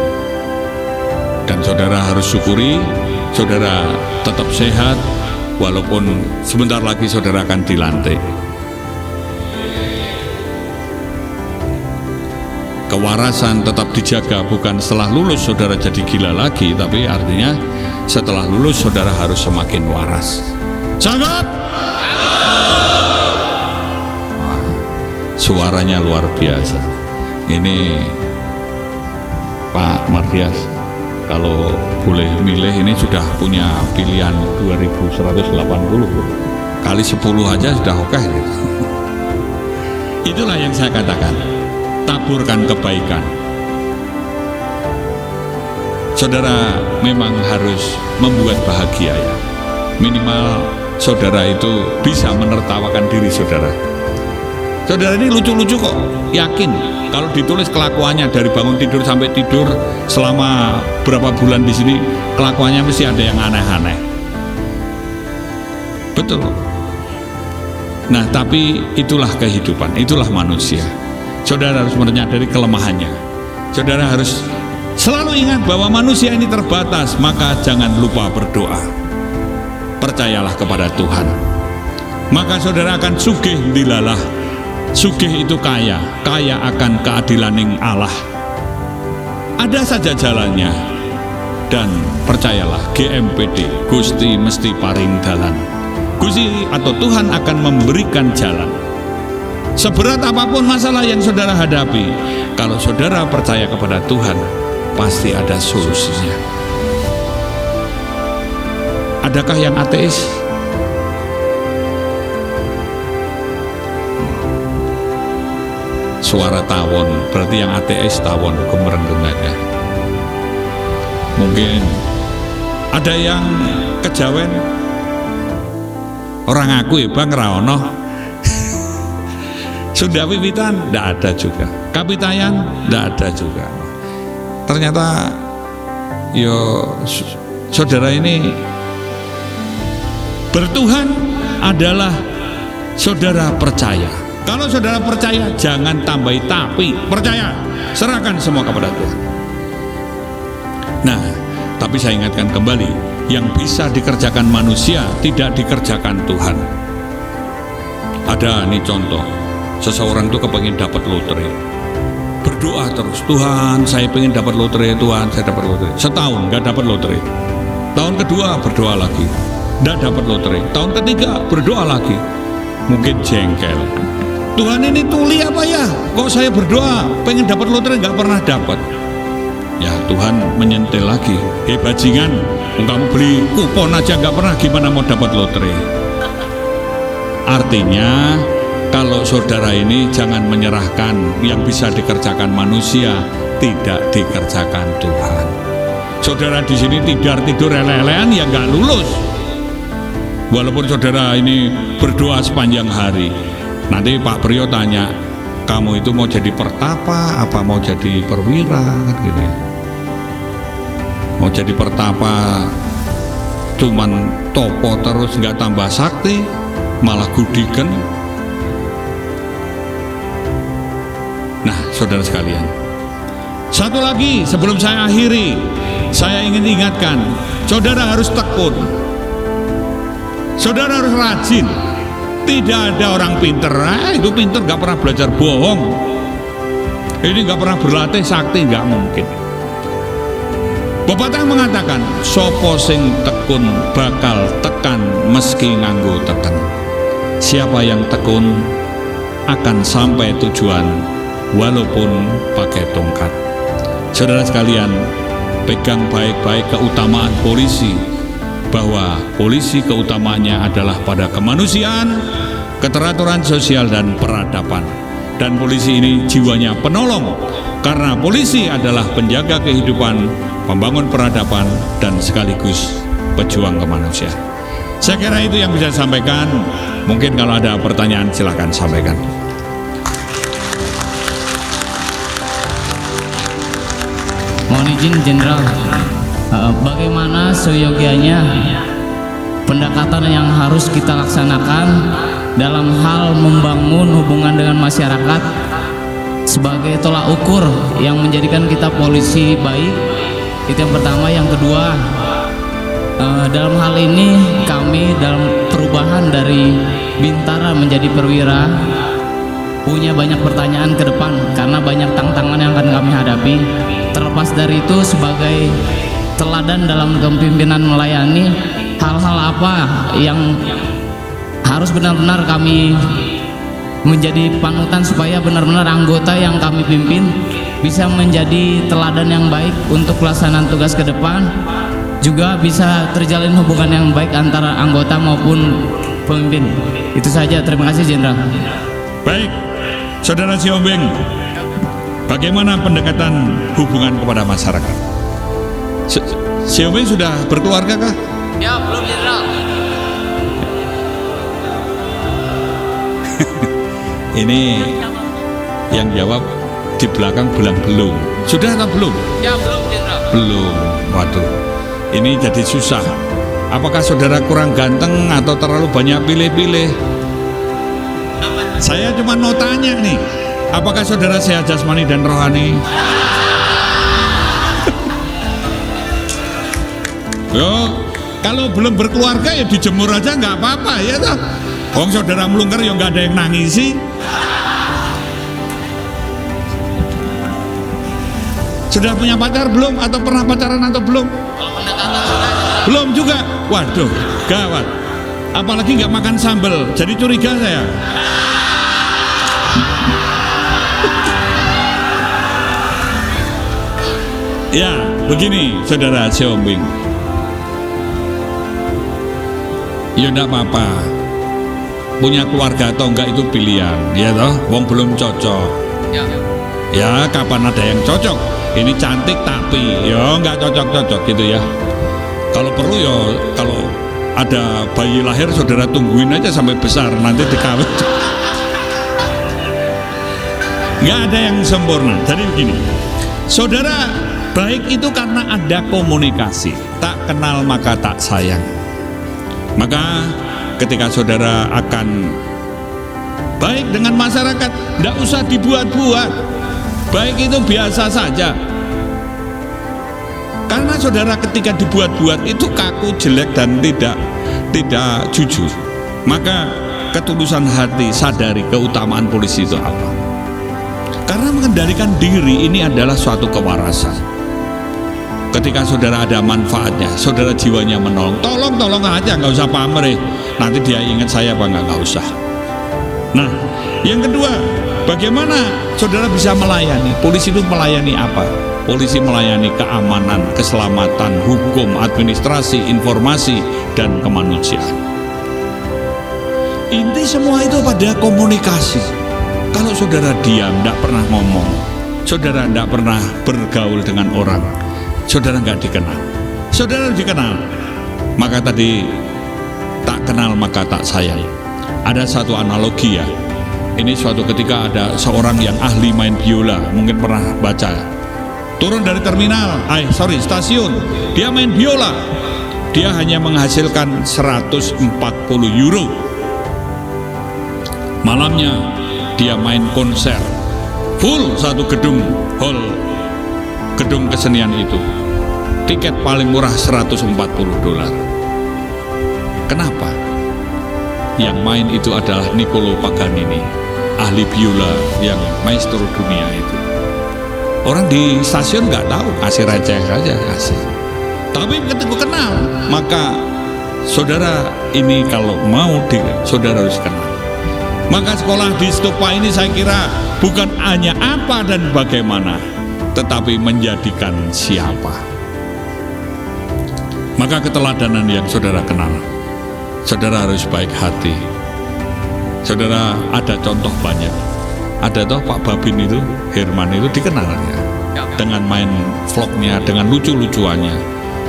Dan saudara harus syukuri, saudara tetap sehat, walaupun sebentar lagi saudara akan dilantik. Kewarasan tetap dijaga, bukan setelah lulus saudara jadi gila lagi, tapi artinya setelah lulus saudara harus semakin waras. Sangat suaranya luar biasa. Ini Pak Mardias, kalau boleh milih ini sudah punya pilihan 2180 kali 10 aja sudah oke gitu. Itulah yang saya katakan, taburkan kebaikan. Saudara memang harus membuat bahagia ya. Minimal saudara itu bisa menertawakan diri saudara. Saudara ini lucu-lucu kok, yakin kalau ditulis kelakuannya dari bangun tidur sampai tidur selama berapa bulan di sini, kelakuannya mesti ada yang aneh-aneh. Betul. Nah, tapi itulah kehidupan, itulah manusia. Saudara harus menyadari kelemahannya. Saudara harus selalu ingat bahwa manusia ini terbatas, maka jangan lupa berdoa. Percayalah kepada Tuhan. Maka saudara akan sugih dilalah. Sugih itu kaya, kaya akan keadilaning Allah. Ada saja jalannya. Dan percayalah, GMPD, Gusti mesti paring dalan. Gusti atau Tuhan akan memberikan jalan. Seberat apapun masalah yang saudara hadapi, kalau saudara percaya kepada Tuhan, pasti ada solusinya. Adakah yang ateis? Suara tawon, berarti yang ateis tawon gemereng-gemerengnya. Mungkin ada yang kejawen, orang aku ya bang raono. Sudah wiwitan, tidak ada juga. Kapitayan, tidak ada juga. Ternyata, yo saudara ini bertuhan adalah saudara percaya. Kalau saudara percaya, jangan tambahi tapi, percaya, serahkan semua kepada Tuhan. Nah, tapi saya ingatkan kembali, yang bisa dikerjakan manusia tidak dikerjakan Tuhan. Ada nih contoh, seseorang tuh kepengin dapat lotre, berdoa terus, Tuhan saya pengen dapat lotre, Tuhan saya dapat lotre. Setahun nggak dapat lotre, tahun kedua berdoa lagi, nggak dapat lotre, tahun ketiga berdoa lagi, mungkin jengkel. Tuhan ini tuli apa ya? Kok saya berdoa pengen dapat lotre nggak pernah dapat? Ya Tuhan menyentil lagi. Bajingan, kamu beli kupon aja nggak pernah, gimana mau dapat lotre? Artinya kalau saudara ini jangan menyerahkan yang bisa dikerjakan manusia, tidak dikerjakan Tuhan. Saudara di sini tidur lele-lelean ya nggak lulus. Walaupun saudara ini berdoa sepanjang hari. Nanti Pak Priyo tanya, kamu itu mau jadi pertapa apa mau jadi perwira kan gitu ya. Mau jadi pertapa cuman topo terus nggak tambah sakti, malah gudiken. Nah saudara sekalian, satu lagi sebelum saya akhiri, saya ingin ingatkan, saudara harus tekun, saudara harus rajin. Tidak ada orang pinter, itu pinter gak pernah belajar bohong. Ini gak pernah berlatih sakti, gak mungkin. Pepatah mengatakan, sopo sing tekun bakal tekan meski nganggo teken. Siapa yang tekun akan sampai tujuan walaupun pakai tongkat. Saudara sekalian, pegang baik-baik keutamaan polisi, bahwa polisi keutamaannya adalah pada kemanusiaan, keteraturan sosial dan peradaban. Dan polisi ini jiwanya penolong, karena polisi adalah penjaga kehidupan, membangun peradaban, dan sekaligus pejuang kemanusiaan. Saya kira itu yang bisa saya sampaikan. Mungkin kalau ada pertanyaan silahkan sampaikan. Mohon izin Jenderal, bagaimana seyogianya pendekatan yang harus kita laksanakan dalam hal membangun hubungan dengan masyarakat sebagai tolak ukur yang menjadikan kita polisi baik? Itu yang pertama. Yang kedua, dalam hal ini kami dalam perubahan dari bintara menjadi perwira punya banyak pertanyaan ke depan karena banyak tantangan yang akan kami hadapi. Terlepas dari itu, sebagai teladan dalam kepemimpinan melayani, hal-hal apa yang harus benar-benar kami menjadi panutan supaya benar-benar anggota yang kami pimpin bisa menjadi teladan yang baik untuk pelaksanaan tugas ke depan, juga bisa terjalin hubungan yang baik antara anggota maupun pemimpin. Itu saja, terima kasih Jenderal. Baik, Saudara Siombing, bagaimana pendekatan hubungan kepada masyarakat? Siombing sudah berkeluarga kah? Ya, belum Jenderal. Ini yang jawab di belakang bilang belum. Sudah atau belum? Ya, belum Jenderal. Belum. Waduh, ini jadi susah. Apakah saudara kurang ganteng atau terlalu banyak pilih-pilih? Saya cuma mau tanya nih, apakah saudara sehat jasmani dan rohani? Yo, kalau belum berkeluarga ya dijemur aja nggak apa-apa ya toh. Wong saudara melungker ya nggak ada yang nangisi. Sudah punya pacar belum? Atau pernah pacaran atau belum? Belum juga. Waduh, gawat. Apalagi nggak makan sambal, jadi curiga saya. Ya, begini saudara Siombing. Ya enggak apa-apa. Punya keluarga atau enggak itu pilihan, ya toh. Wong belum cocok. Ya, kapan ada yang cocok? Ini cantik tapi ya enggak cocok-cocok gitu ya. Kalau perlu ya, kalau ada bayi lahir saudara tungguin aja sampai besar, nanti dikawin. Enggak ada yang sempurna. Jadi begini, saudara, baik itu karena ada komunikasi. Tak kenal maka tak sayang. Maka ketika saudara akan baik dengan masyarakat, tidak usah dibuat-buat. Baik itu biasa saja. Karena saudara ketika dibuat-buat itu kaku, jelek dan tidak jujur. Maka ketulusan hati, sadari keutamaan polisi itu apa. Karena mengendalikan diri ini adalah suatu kewarasan. Ketika saudara ada manfaatnya, saudara jiwanya menolong, tolong aja, nggak usah pamrih. Nanti dia ingat saya apa nggak usah. Nah, yang kedua, bagaimana saudara bisa melayani? Polisi itu melayani apa? Polisi melayani keamanan, keselamatan, hukum, administrasi, informasi, dan kemanusiaan. Inti semua itu pada komunikasi. Kalau saudara diam, tidak pernah ngomong, saudara tidak pernah bergaul dengan orang, saudara nggak dikenal. Saudara dikenal, maka tadi tak kenal maka tak sayang. Ada satu analogi ya. Ini suatu ketika ada seorang yang ahli main biola, mungkin pernah baca. Turun dari terminal, stasiun, dia main biola. Dia hanya menghasilkan 140 euro. Malamnya dia main konser full satu gedung hall, gedung kesenian itu. Tiket paling murah 140 dolar. Kenapa? Yang main itu adalah Niccolo Paganini, ahli biola yang maestro dunia itu. Orang di stasiun nggak tahu, kasih receh saja kasih. Tapi ketika kenal, maka saudara ini kalau mau saudara harus kenal. Maka sekolah di Stupa ini saya kira bukan hanya apa dan bagaimana, tetapi menjadikan siapa. Maka keteladanan yang saudara kenal, saudara harus baik hati. Saudara ada contoh banyak. Ada toh Pak Babin itu, Herman itu dikenal ya, dengan main vlognya, dengan lucu-lucuannya.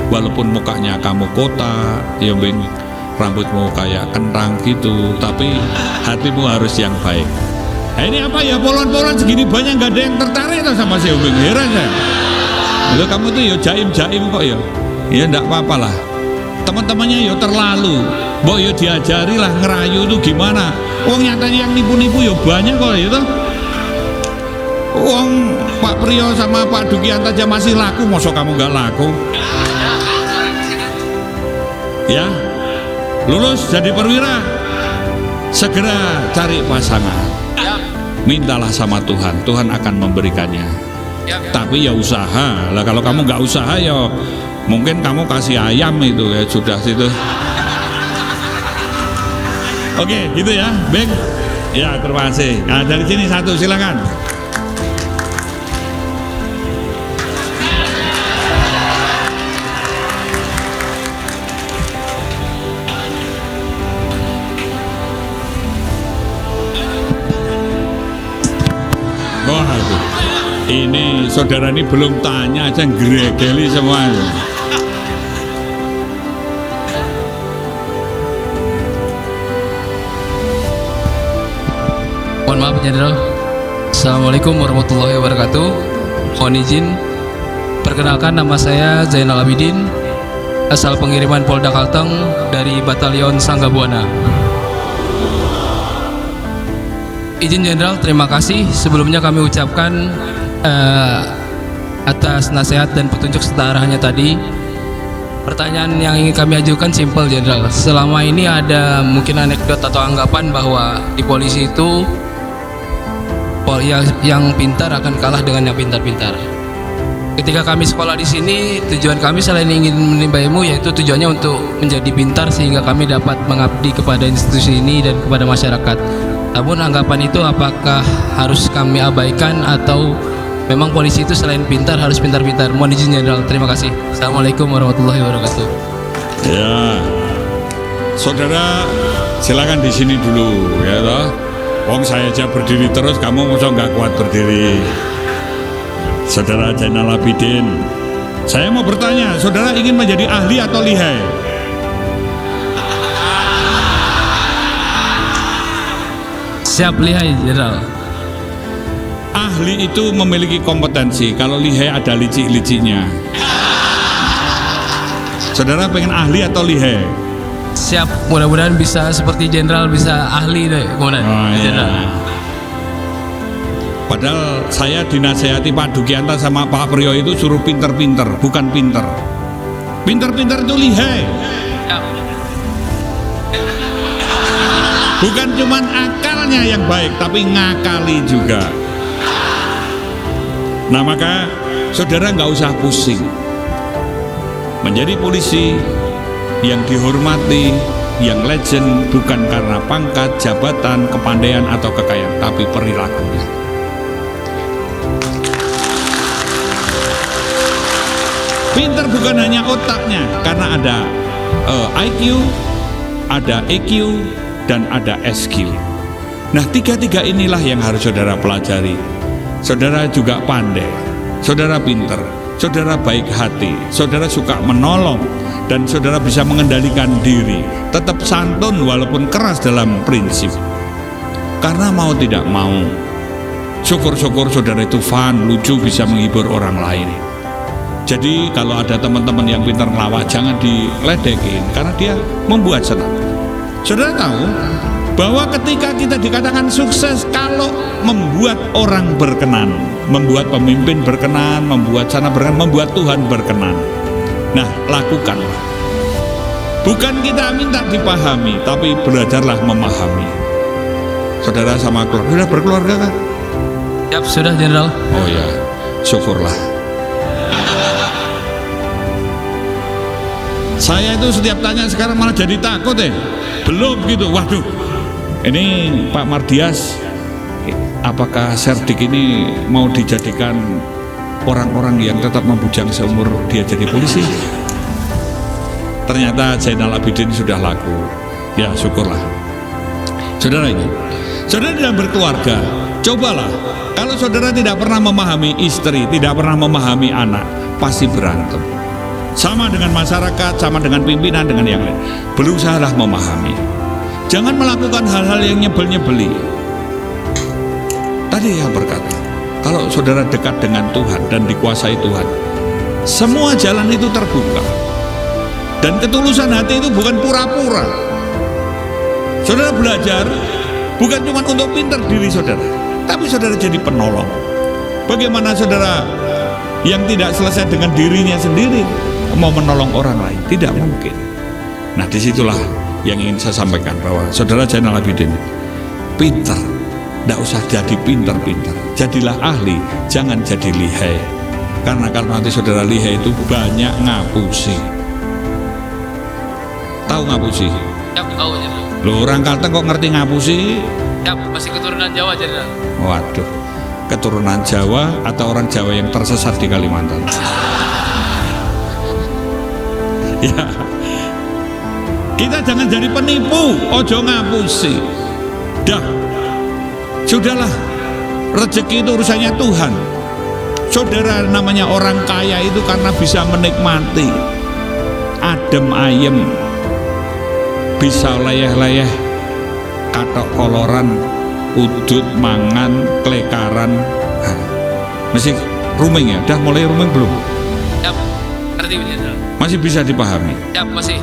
Walaupun mukanya kamu kota, ya Bing, rambutmu kayak kentang gitu, tapi hatimu harus yang baik. Nah, ini apa ya, polon-polon segini banyak nggak ada yang tertarik tuh sama si Bing, heran saya. Lalu kamu tuh ya jaim-jaim kok ya. Ya enggak apa-apa lah. Teman-temannya ya terlalu. Mbok ya diajari lah ngerayu itu gimana. Wong nyatanya yang nipu-nipu ya banyak kok ya toh. Wong Pak Priyo sama Pak Dukianto aja masih laku, mosok kamu nggak laku? Ya, lulus jadi perwira, segera cari pasangan. Mintalah sama Tuhan, Tuhan akan memberikannya. Tapi ya usaha lah. Kalau kamu nggak usaha ya mungkin kamu kasih ayam itu ya sudah situ. Oke, gitu ya, Beng. Ya, terima kasih. Nah, dari sini satu, silakan. Waduh, ini saudara ini belum tanya aja gregeli semua. Mohon maaf Jenderal. Assalamualaikum warahmatullahi wabarakatuh. Mohon izin, perkenalkan nama saya Zainal Abidin, asal pengiriman Polda Kalteng dari Batalion Sangga Buana. Izin Jenderal, terima kasih. Sebelumnya kami ucapkan atas nasihat dan petunjuk serta arahannya tadi. Pertanyaan yang ingin kami ajukan simpel Jenderal. Selama ini ada mungkin anekdot atau anggapan bahwa di polisi itu yang pintar akan kalah dengan yang pintar-pintar. Ketika kami sekolah di sini, tujuan kami selain ingin menimba ilmu, yaitu tujuannya untuk menjadi pintar sehingga kami dapat mengabdi kepada institusi ini dan kepada masyarakat. Namun anggapan itu apakah harus kami abaikan atau memang polisi itu selain pintar harus pintar-pintar? Mohon izin Jenderal, terima kasih. Assalamualaikum warahmatullahi wabarakatuh. Ya, saudara silakan di sini dulu ya toh. Wong saya aja berdiri terus, kamu masa nggak kuat berdiri. Saudara Zainal Abidin, saya mau bertanya, saudara ingin menjadi ahli atau lihai? Siap lihai Jenderal. Ahli itu memiliki kompetensi, kalau lihai ada licik-liciknya. Saudara pengen ahli atau lihai? Siap, mudah-mudahan bisa seperti Jenderal, bisa ahli deh. Iya. Padahal saya dinasehati Pak Dukianto sama Pak Priyo itu suruh pinter-pinter, bukan pinter. Pinter-pinter itu lihai. Bukan cuman akalnya yang baik, tapi ngakali juga. Nah maka saudara nggak usah pusing. Menjadi polisi yang dihormati, yang legend bukan karena pangkat, jabatan, kepandaian atau kekayaan, tapi perilakunya. Pinter bukan hanya otaknya, karena ada IQ, ada EQ, dan ada SQ. Nah, tiga-tiga inilah yang harus saudara pelajari. Saudara juga pandai, saudara pinter, saudara baik hati, saudara suka menolong, dan saudara bisa mengendalikan diri, tetap santun walaupun keras dalam prinsip. Karena mau tidak mau, syukur-syukur saudara itu fun, lucu, bisa menghibur orang lain. Jadi kalau ada teman-teman yang pintar ngelawak, jangan diledekin, karena dia membuat senang. Saudara tahu bahwa ketika kita dikatakan sukses kalau membuat orang berkenan, membuat pemimpin berkenan, membuat sana berkenan, membuat Tuhan berkenan. Nah, lakukanlah. Bukan kita minta dipahami, tapi belajarlah memahami. Saudara sama keluarga, sudah berkeluarga kan? Siap, sudah Jenderal. Oh ya, syukurlah. Saya itu setiap tanya sekarang malah jadi takut belum gitu. Waduh, ini Pak Mardias, apakah Serdik ini mau dijadikan orang-orang yang tetap membujang seumur dia jadi polisi? Ternyata Zainal Abidin sudah laku. Ya syukurlah. Saudara ini, saudara dalam berkeluarga, cobalah kalau saudara tidak pernah memahami istri, tidak pernah memahami anak, pasti berantem. Sama dengan masyarakat, sama dengan pimpinan, dengan yang lain. Berusahalah memahami. Jangan melakukan hal-hal yang nyebel-nyebeli. Tadi yang berkata, kalau saudara dekat dengan Tuhan dan dikuasai Tuhan, semua jalan itu terbuka. Dan ketulusan hati itu bukan pura-pura. Saudara belajar bukan cuma untuk pintar diri saudara, tapi saudara jadi penolong. Bagaimana saudara yang tidak selesai dengan dirinya sendiri mau menolong orang lain? Tidak mungkin. Nah, disitulah yang ingin saya sampaikan, bahwa saudara Zainal Abidin pintar, tidak usah jadi pintar-pintar, jadilah ahli, jangan jadi lihai. Karena kalau nanti saudara lihai itu banyak ngapusi. Tahu ngapusi? Ya, tahu aja. Loh, orang Kalteng kok ngerti ngapusi? Ya, masih keturunan Jawa Jenderal. Waduh, keturunan Jawa atau orang Jawa yang tersesat di Kalimantan? Ya, kita jangan jadi penipu, ojo ngapusi. Dah, sudahlah, rezeki itu urusannya Tuhan. Saudara, namanya orang kaya itu karena bisa menikmati adem ayem, bisa leyeh-leyeh, katok koloran, udut, mangan, klekaran. Masih rooming ya? Dah mulai rooming belum? Ya, ngerti Jenderal. Masih bisa dipahami? Ya, masih.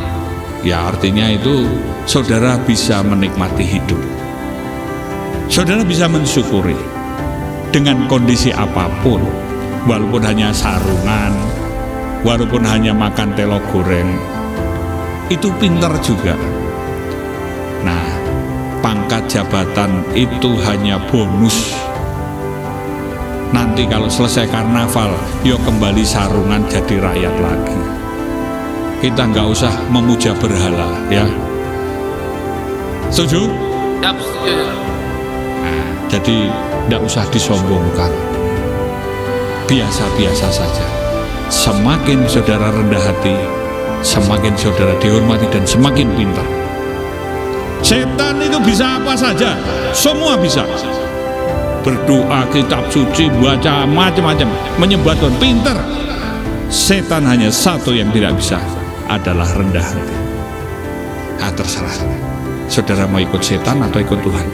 Ya, artinya itu saudara bisa menikmati hidup. Saudara bisa mensyukuri dengan kondisi apapun, walaupun hanya sarungan, walaupun hanya makan telo goreng, itu pintar juga. Nah, pangkat jabatan itu hanya bonus. Nanti kalau selesai karnaval, yuk kembali sarungan jadi rakyat lagi. Kita nggak usah memuja berhala, ya. Setuju? Ya, setuju. Nah, jadi tidak usah disombongkan, biasa-biasa saja. Semakin saudara rendah hati, semakin saudara dihormati dan semakin pintar. Setan itu bisa apa saja, semua bisa. Berdoa, kitab suci, baca macam-macam, menyembah Tuhan, pintar. Setan hanya satu yang tidak bisa, adalah rendah hati. Nah, terserah saudara mau ikut setan atau ikut Tuhan.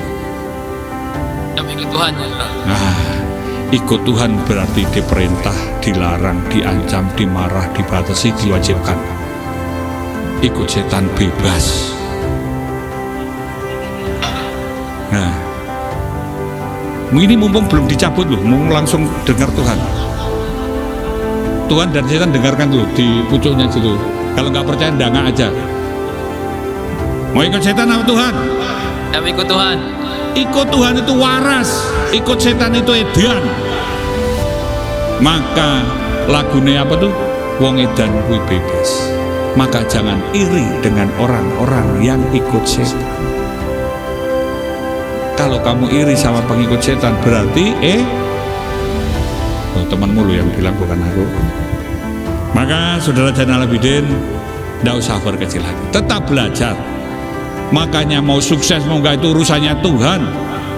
Ya, ikut Tuhan Jenderal. Nah, ikut Tuhan berarti diperintah, dilarang, diancam, dimarah, dibatasi, diwajibkan. Ikut setan bebas. Nah, ini mumpung belum dicabut loh, mau langsung dengar Tuhan. Tuhan dan setan dengarkan dulu di pucuknya dulu. Kalau nggak percaya, ndangak aja. Mau ikut setan apa Tuhan? Ya, ikut Tuhan. Ikut Tuhan itu waras, ikut setan itu edan. Maka lagune apa tuh? Wong edan kuwi bebas. Maka jangan iri dengan orang-orang yang ikut setan. Kalau kamu iri sama pengikut setan, berarti temanmu lu yang bilang, bukan aku. Maka saudara Zainal Abidin, tidak usah berkecil hati, tetap belajar. Makanya mau sukses mau enggak itu urusannya Tuhan.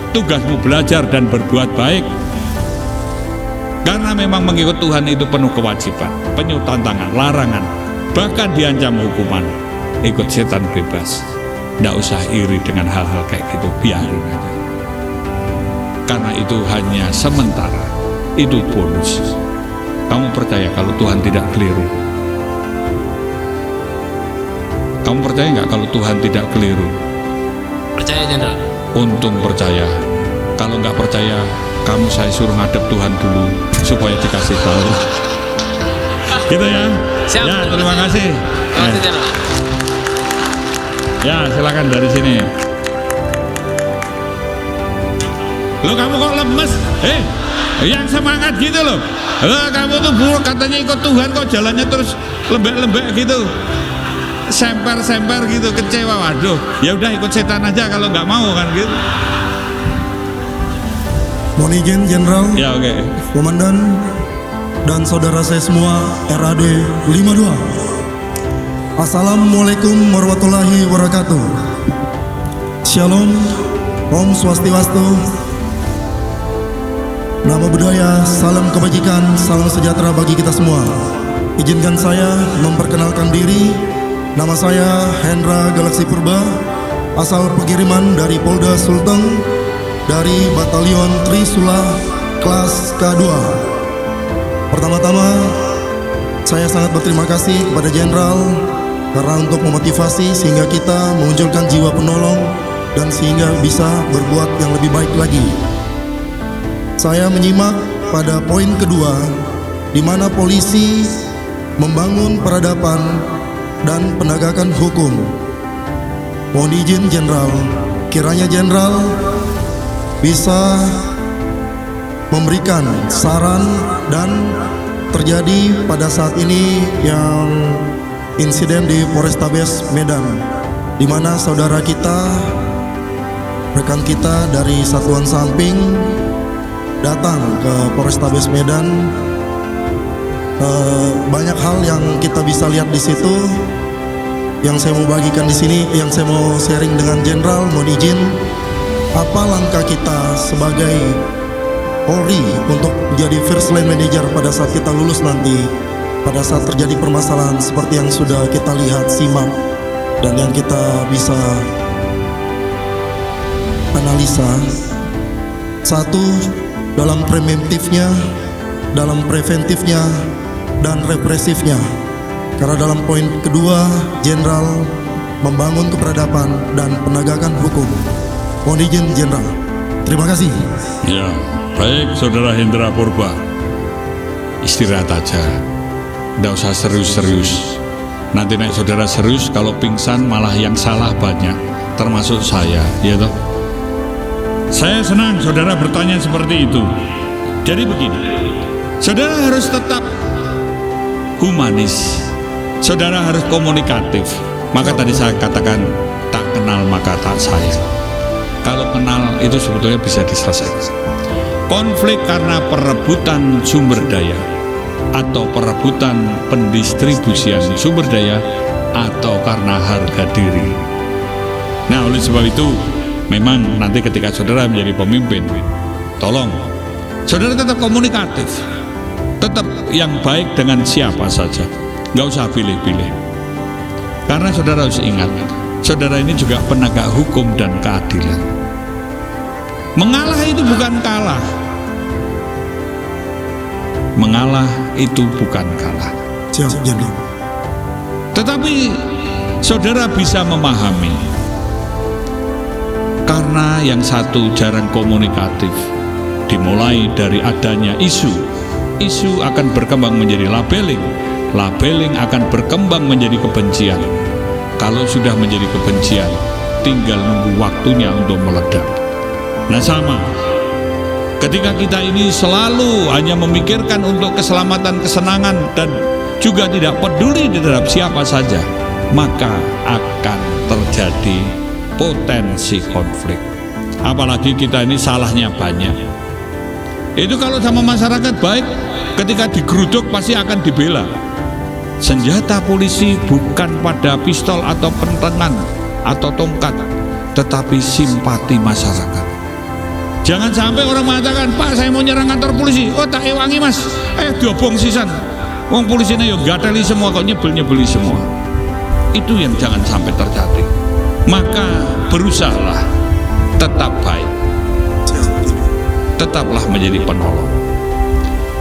Tugasmu belajar dan berbuat baik. Karena memang mengikut Tuhan itu penuh kewajiban, penuh tantangan, larangan, bahkan diancam hukuman. Ikut setan bebas. Tidak usah iri dengan hal-hal kayak gitu, biarin aja. Karena itu hanya sementara, itu bonus. Kamu percaya kalau Tuhan tidak keliru? Kamu percaya nggak kalau Tuhan tidak keliru? Percaya Jenderal. Untung percaya. Kalau nggak percaya, kamu saya suruh ngadep Tuhan dulu supaya dikasih tahu. Gitu ya. Siap, Ya, terima kasih. Terima kasih Jenderal. Ya, silakan dari sini. Lo kamu kok lemes? Yang semangat gitu loh. Kamu tuh buruk, katanya ikut Tuhan kok jalannya terus lembek-lembek gitu. semper-semper gitu, kecewa. Waduh, ya udah ikut setan aja kalau nggak mau kan gitu. Mohon izin Jenderal, Ya oke. Komandan, dan saudara saya semua RAD 52. Assalamualaikum warahmatullahi wabarakatuh. Shalom, Om Swastiastu, Namo Buddhaya, salam kebajikan, salam sejahtera bagi kita semua. Izinkan saya memperkenalkan diri. Nama saya Hendra Galaksi Purba, asal pengiriman dari Polda Sulteng, dari Batalion Trisula kelas K2. Pertama-tama, saya sangat berterima kasih kepada Jenderal karena untuk memotivasi sehingga kita memunculkan jiwa penolong dan sehingga bisa berbuat yang lebih baik lagi. Saya menyimak pada poin kedua, di mana polisi membangun peradaban dan penegakan hukum. Mohon izin Jenderal, kiranya Jenderal bisa memberikan saran dan terjadi pada saat ini yang insiden di Polrestabes Medan, di mana saudara kita, rekan kita dari Satuan Samping datang ke Polrestabes Medan. Banyak hal yang kita bisa lihat di situ. Yang saya mau bagikan di sini, yang saya mau sharing dengan Jenderal, mohon izin, apa langkah kita sebagai Polri untuk menjadi first line manager pada saat kita lulus nanti, pada saat terjadi permasalahan seperti yang sudah kita lihat, simak, dan yang kita bisa analisa. Satu, dalam preventifnya, dalam preventifnya, dan represifnya. Karena dalam poin kedua, Jenderal membangun keperadaban dan penegakan hukum. Mohon izin Jenderal. Terima kasih. Ya, baik Saudara Hendra Purba. Istirahat aja. Nggak usah serius-serius. Nanti naik saudara serius, kalau pingsan malah yang salah banyak, termasuk saya, ya toh. Saya senang saudara bertanya seperti itu. Jadi begini, saudara harus tetap humanis, saudara harus komunikatif. Maka tadi saya katakan, tak kenal maka tak sayang. Kalau kenal itu sebetulnya bisa diselesaikan. Konflik karena perebutan sumber daya atau perebutan pendistribusian sumber daya atau karena harga diri. Nah, oleh sebab itu memang nanti ketika saudara menjadi pemimpin, tolong saudara tetap komunikatif, tetap yang baik dengan siapa saja, nggak usah pilih-pilih. Karena saudara harus ingat, saudara ini juga penegak hukum dan keadilan. Mengalah itu bukan kalah. Mengalah itu bukan kalah. Siap, Jenderal. Tetapi saudara bisa memahami, karena yang satu jarang komunikatif, dimulai dari adanya isu akan berkembang menjadi labeling akan berkembang menjadi kebencian. Kalau sudah menjadi kebencian, tinggal nunggu waktunya untuk meledak. Nah sama, ketika kita ini selalu hanya memikirkan untuk keselamatan, kesenangan, dan juga tidak peduli terhadap siapa saja, maka akan terjadi potensi konflik. Apalagi kita ini salahnya banyak. Itu kalau sama masyarakat baik, ketika digeruduk pasti akan dibela. Senjata polisi bukan pada pistol atau pentengan atau tongkat, tetapi simpati masyarakat. Jangan sampai orang mengatakan, Pak saya mau nyerang kantor polisi, oh tak ewangi mas, diobong sisan, wong polisinya yo gateli semua, kok nyebeli semua. Itu yang jangan sampai terjadi. Maka berusahalah tetap baik, tetaplah menjadi penolong.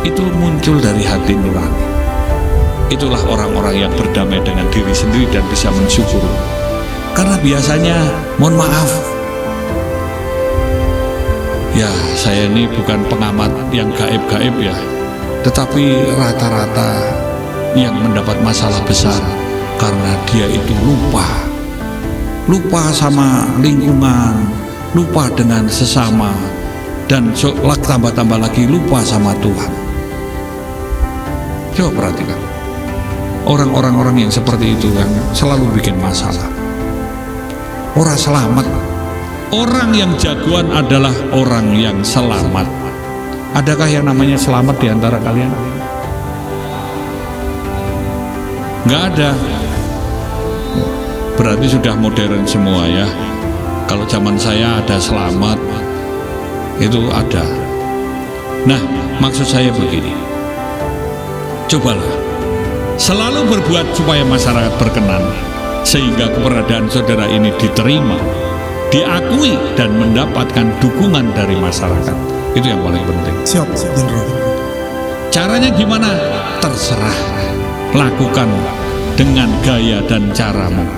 Itu muncul dari hati nurani. Itulah orang-orang yang berdamai dengan diri sendiri dan bisa mensyukuri. Karena biasanya, mohon maaf, ya saya ini bukan pengamat yang gaib-gaib ya, tetapi rata-rata yang mendapat masalah besar karena dia itu lupa sama lingkungan, lupa dengan sesama, dan tambah-tambah lagi lupa sama Tuhan. Coba perhatikan, orang-orang yang seperti itu yang selalu bikin masalah. Orang selamat. Orang yang jagoan adalah orang yang selamat. Adakah yang namanya selamat di antara kalian? Nggak ada. Berarti sudah modern semua ya. Kalau zaman saya ada selamat, itu ada. Nah, maksud saya begini. Cobalah selalu berbuat supaya masyarakat berkenan, sehingga keberadaan saudara ini diterima, diakui, dan mendapatkan dukungan dari masyarakat. Itu yang paling penting. Siap, Jenderal. Caranya gimana? Terserah. Lakukan dengan gaya dan caramu.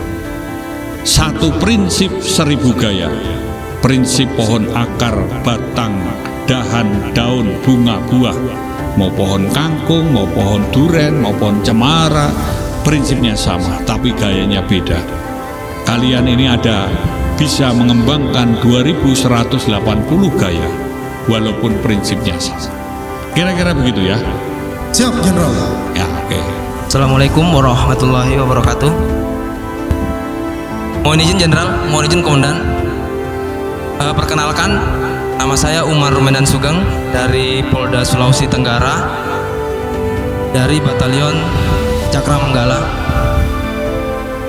Satu prinsip 1000 gaya. Prinsip pohon akar, batang, dahan, daun, bunga, buah. Mau pohon kangkung, mau pohon duren, mau pohon cemara, prinsipnya sama, tapi gayanya beda. Kalian ini bisa mengembangkan 2180 gaya, walaupun prinsipnya sama. Kira-kira begitu ya? Siap, Jenderal. Ya, oke. Assalamualaikum warahmatullahi wabarakatuh. Mohon izin Jenderal, mohon izin Komandan. Perkenalkan, nama saya Umar Rumedan Sugeng dari Polda Sulawesi Tenggara, dari Batalion Cakra Menggala.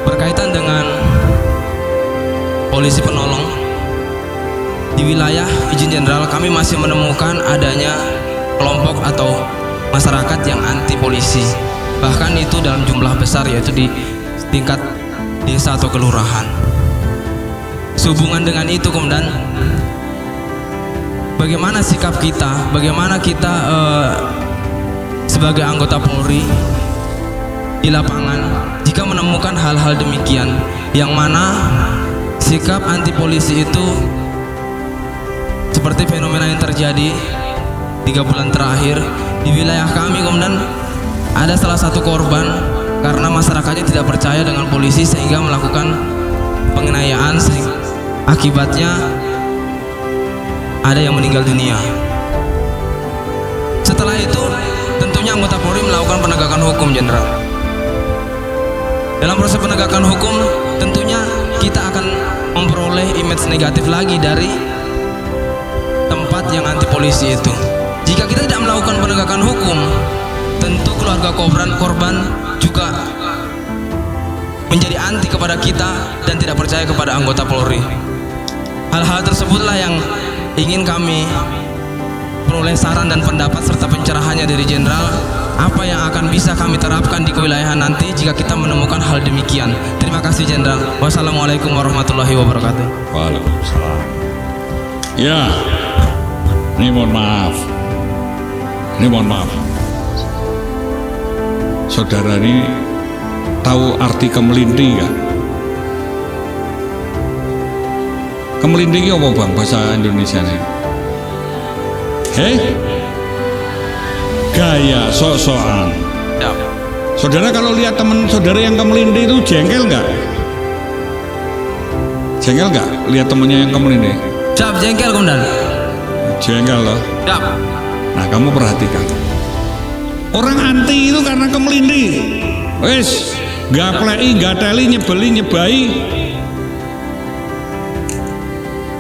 Berkaitan dengan polisi penolong di wilayah izin Jenderal, kami masih menemukan adanya kelompok atau masyarakat yang anti polisi, bahkan itu dalam jumlah besar, yaitu di tingkat desa atau kelurahan. Sehubungan dengan itu, Komandan, bagaimana sikap kita, bagaimana kita sebagai anggota Polri di lapangan jika menemukan hal-hal demikian, yang mana sikap anti polisi itu seperti fenomena yang terjadi 3 bulan terakhir di wilayah kami, Komandan. Ada salah satu korban karena masyarakatnya tidak percaya dengan polisi sehingga melakukan penganiayaan, akibatnya ada yang meninggal dunia. Setelah itu tentunya anggota Polri melakukan penegakan hukum, Jenderal. Dalam proses penegakan hukum tentunya kita akan memperoleh image negatif lagi dari tempat yang anti polisi itu. Jika kita tidak melakukan penegakan hukum, tentu keluarga korban juga menjadi anti kepada kita dan tidak percaya kepada anggota Polri. Hal-hal tersebutlah yang ingin kami peroleh saran dan pendapat serta pencerahannya dari Jenderal, apa yang akan bisa kami terapkan di kewilayahan nanti jika kita menemukan hal demikian. Terima kasih, Jenderal. Wassalamualaikum warahmatullahi wabarakatuh. Waalaikumsalam. Ya, ini mohon maaf. Saudara ini tahu arti kemelinti nggak? Kemelinti apa bang bahasa Indonesia nih? Gaya sok-sokan. Ya. Saudara kalau lihat teman saudara yang kemelinti itu jengkel nggak? Jengkel nggak? Lihat temennya yang kemelinti? Siap, jengkel, Komandan. Jengkel loh. Siap. Nah, kamu perhatikan. Orang anti itu karena kemelinti. Wes, gaplei, gateli, nyebeli, nyebai.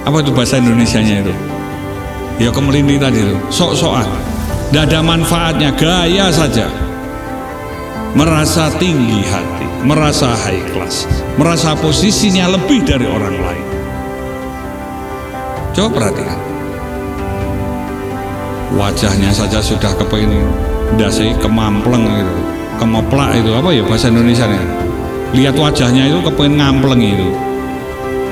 Apa itu bahasa Indonesianya itu? Ya kemelinti tadi itu, sok-sokan. Tidak ada manfaatnya, gaya saja. Merasa tinggi hati, merasa high class, merasa posisinya lebih dari orang lain. Coba perhatikan. Wajahnya saja sudah kepingin dasi kemampleng gitu, kemoplak itu apa ya bahasa Indonesianya? Lihat wajahnya itu kepingin ngampleng itu.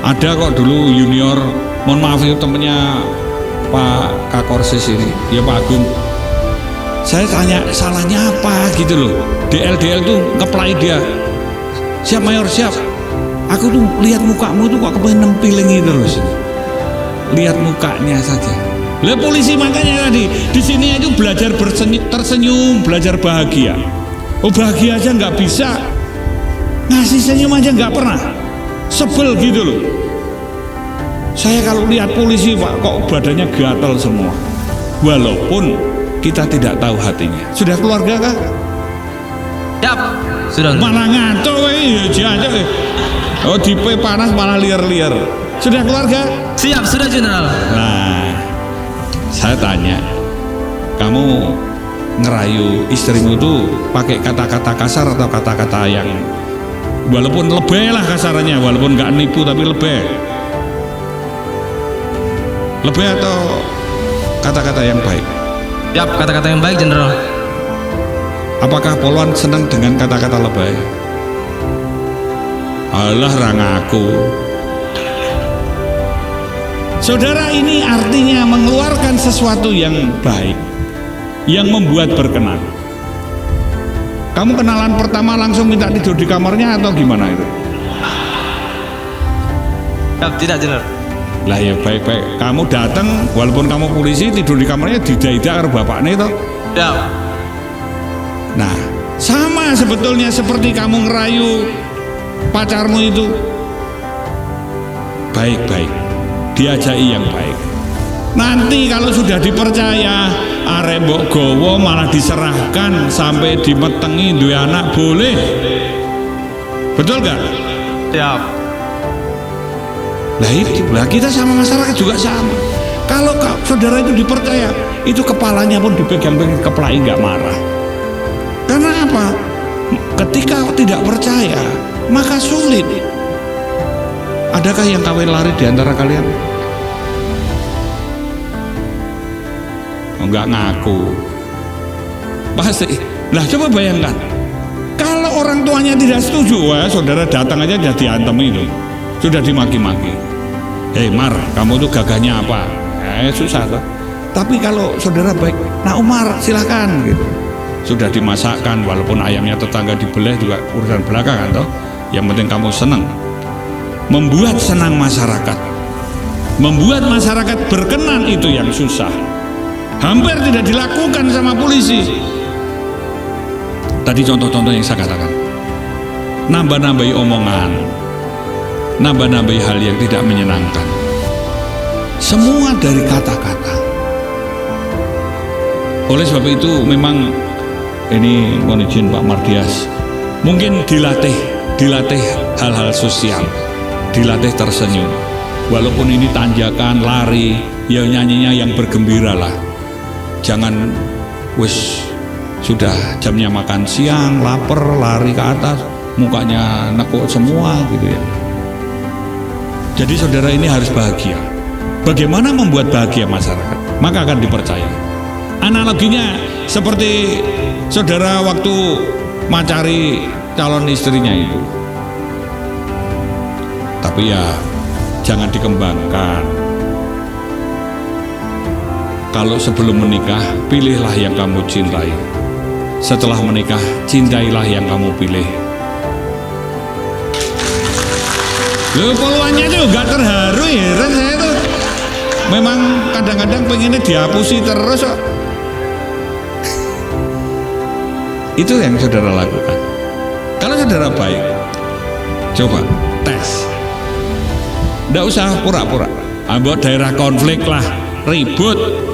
Ada kok dulu junior, mohon maaf itu temennya Pak Kakorsis ini, ya Pak Agung. Saya tanya salahnya apa gitu loh. DL tuh ngeplai dia. Siap Mayor, siap. Aku tuh lihat mukamu tuh kok kepingin nempilingi terus. Lihat mukanya saja. Lah polisi makanya tadi di sini itu belajar tersenyum, belajar bahagia. Oh bahagia aja nggak bisa, ngasih senyum aja nggak pernah. Sebel gitu loh. Saya kalau lihat polisi Pak kok badannya gatal semua. Walaupun kita tidak tahu hatinya. Sudah keluarga kah? Siap. Sudah. Malah ngantuk ya jancuk. Oh dipe panas malah liar-liar. Sudah keluarga? Siap, sudah Jenderal. Nah, saya tanya, kamu ngerayu istrimu itu pakai kata-kata kasar atau kata-kata yang walaupun lebih lah kasarannya, walaupun nggak nipu tapi lebih atau kata-kata yang baik? Siap, kata-kata yang baik Jenderal. Apakah Poluan senang dengan kata-kata lebay? Alah rangaku. Saudara, ini artinya mengeluarkan sesuatu yang baik, yang membuat berkenan. Kamu kenalan pertama langsung minta tidur di kamarnya atau gimana itu? Siap, tidak Jenderal. Lah ya baik-baik. Kamu datang walaupun kamu polisi tidur di kamarnya didak-idak karo bapaknya itu. Siap. Nah, sama sebetulnya seperti kamu ngerayu pacarmu itu. Baik-baik, diajai yang baik. Nanti kalau sudah dipercaya, arek mbok gowo malah diserahkan sampai dimetengi duwe anak boleh. Betul gak? Siap. Lah itu, lah kita sama masyarakat juga sama. Kalau saudara itu dipercaya, itu kepalanya pun dipegang kepelai nggak marah. Karena apa? Ketika tidak percaya, maka sulit. Adakah yang kawin lari di antara kalian? Enggak ngaku. Pasti. Lah coba bayangkan, kalau orang tuanya tidak setuju, wah saudara datang aja jadi diantem itu, sudah dimaki-maki. Hei Mar, kamu tuh gagahnya apa? Susah tuh. Tapi kalau saudara baik, nah Umar silahkan gitu. Sudah dimasakkan, walaupun ayamnya tetangga dibelah juga urusan belakangan toh. Yang penting kamu senang. Membuat senang masyarakat, membuat masyarakat berkenan itu yang susah. Hampir tidak dilakukan sama polisi. Tadi contoh-contoh yang saya katakan, nambah-nambahi omongan, nambah-nambahi hal yang tidak menyenangkan. Semua dari kata-kata. Oleh sebab itu memang ini mohon izin Pak Mardias, mungkin dilatih hal-hal sosial, dilatih tersenyum. Walaupun ini tanjakan, lari, ya nyanyinya yang bergembira lah. Jangan wis sudah jamnya makan siang, lapar, lari ke atas, mukanya nekuk semua gitu ya. Jadi saudara ini harus bahagia. Bagaimana membuat bahagia masyarakat? Maka akan dipercaya. Analoginya seperti saudara waktu mencari calon istrinya itu. Tapi ya jangan dikembangkan. Kalau sebelum menikah, pilihlah yang kamu cintai. Setelah menikah, cintailah yang kamu pilih. Loh, Poluannya tuh gak terharu, heran saya tuh. Memang kadang-kadang pengennya dihapusi terus kok. Itu yang saudara lakukan. Kalau saudara baik, coba tes. Nggak usah pura-pura. Buat daerah konflik lah, ribut.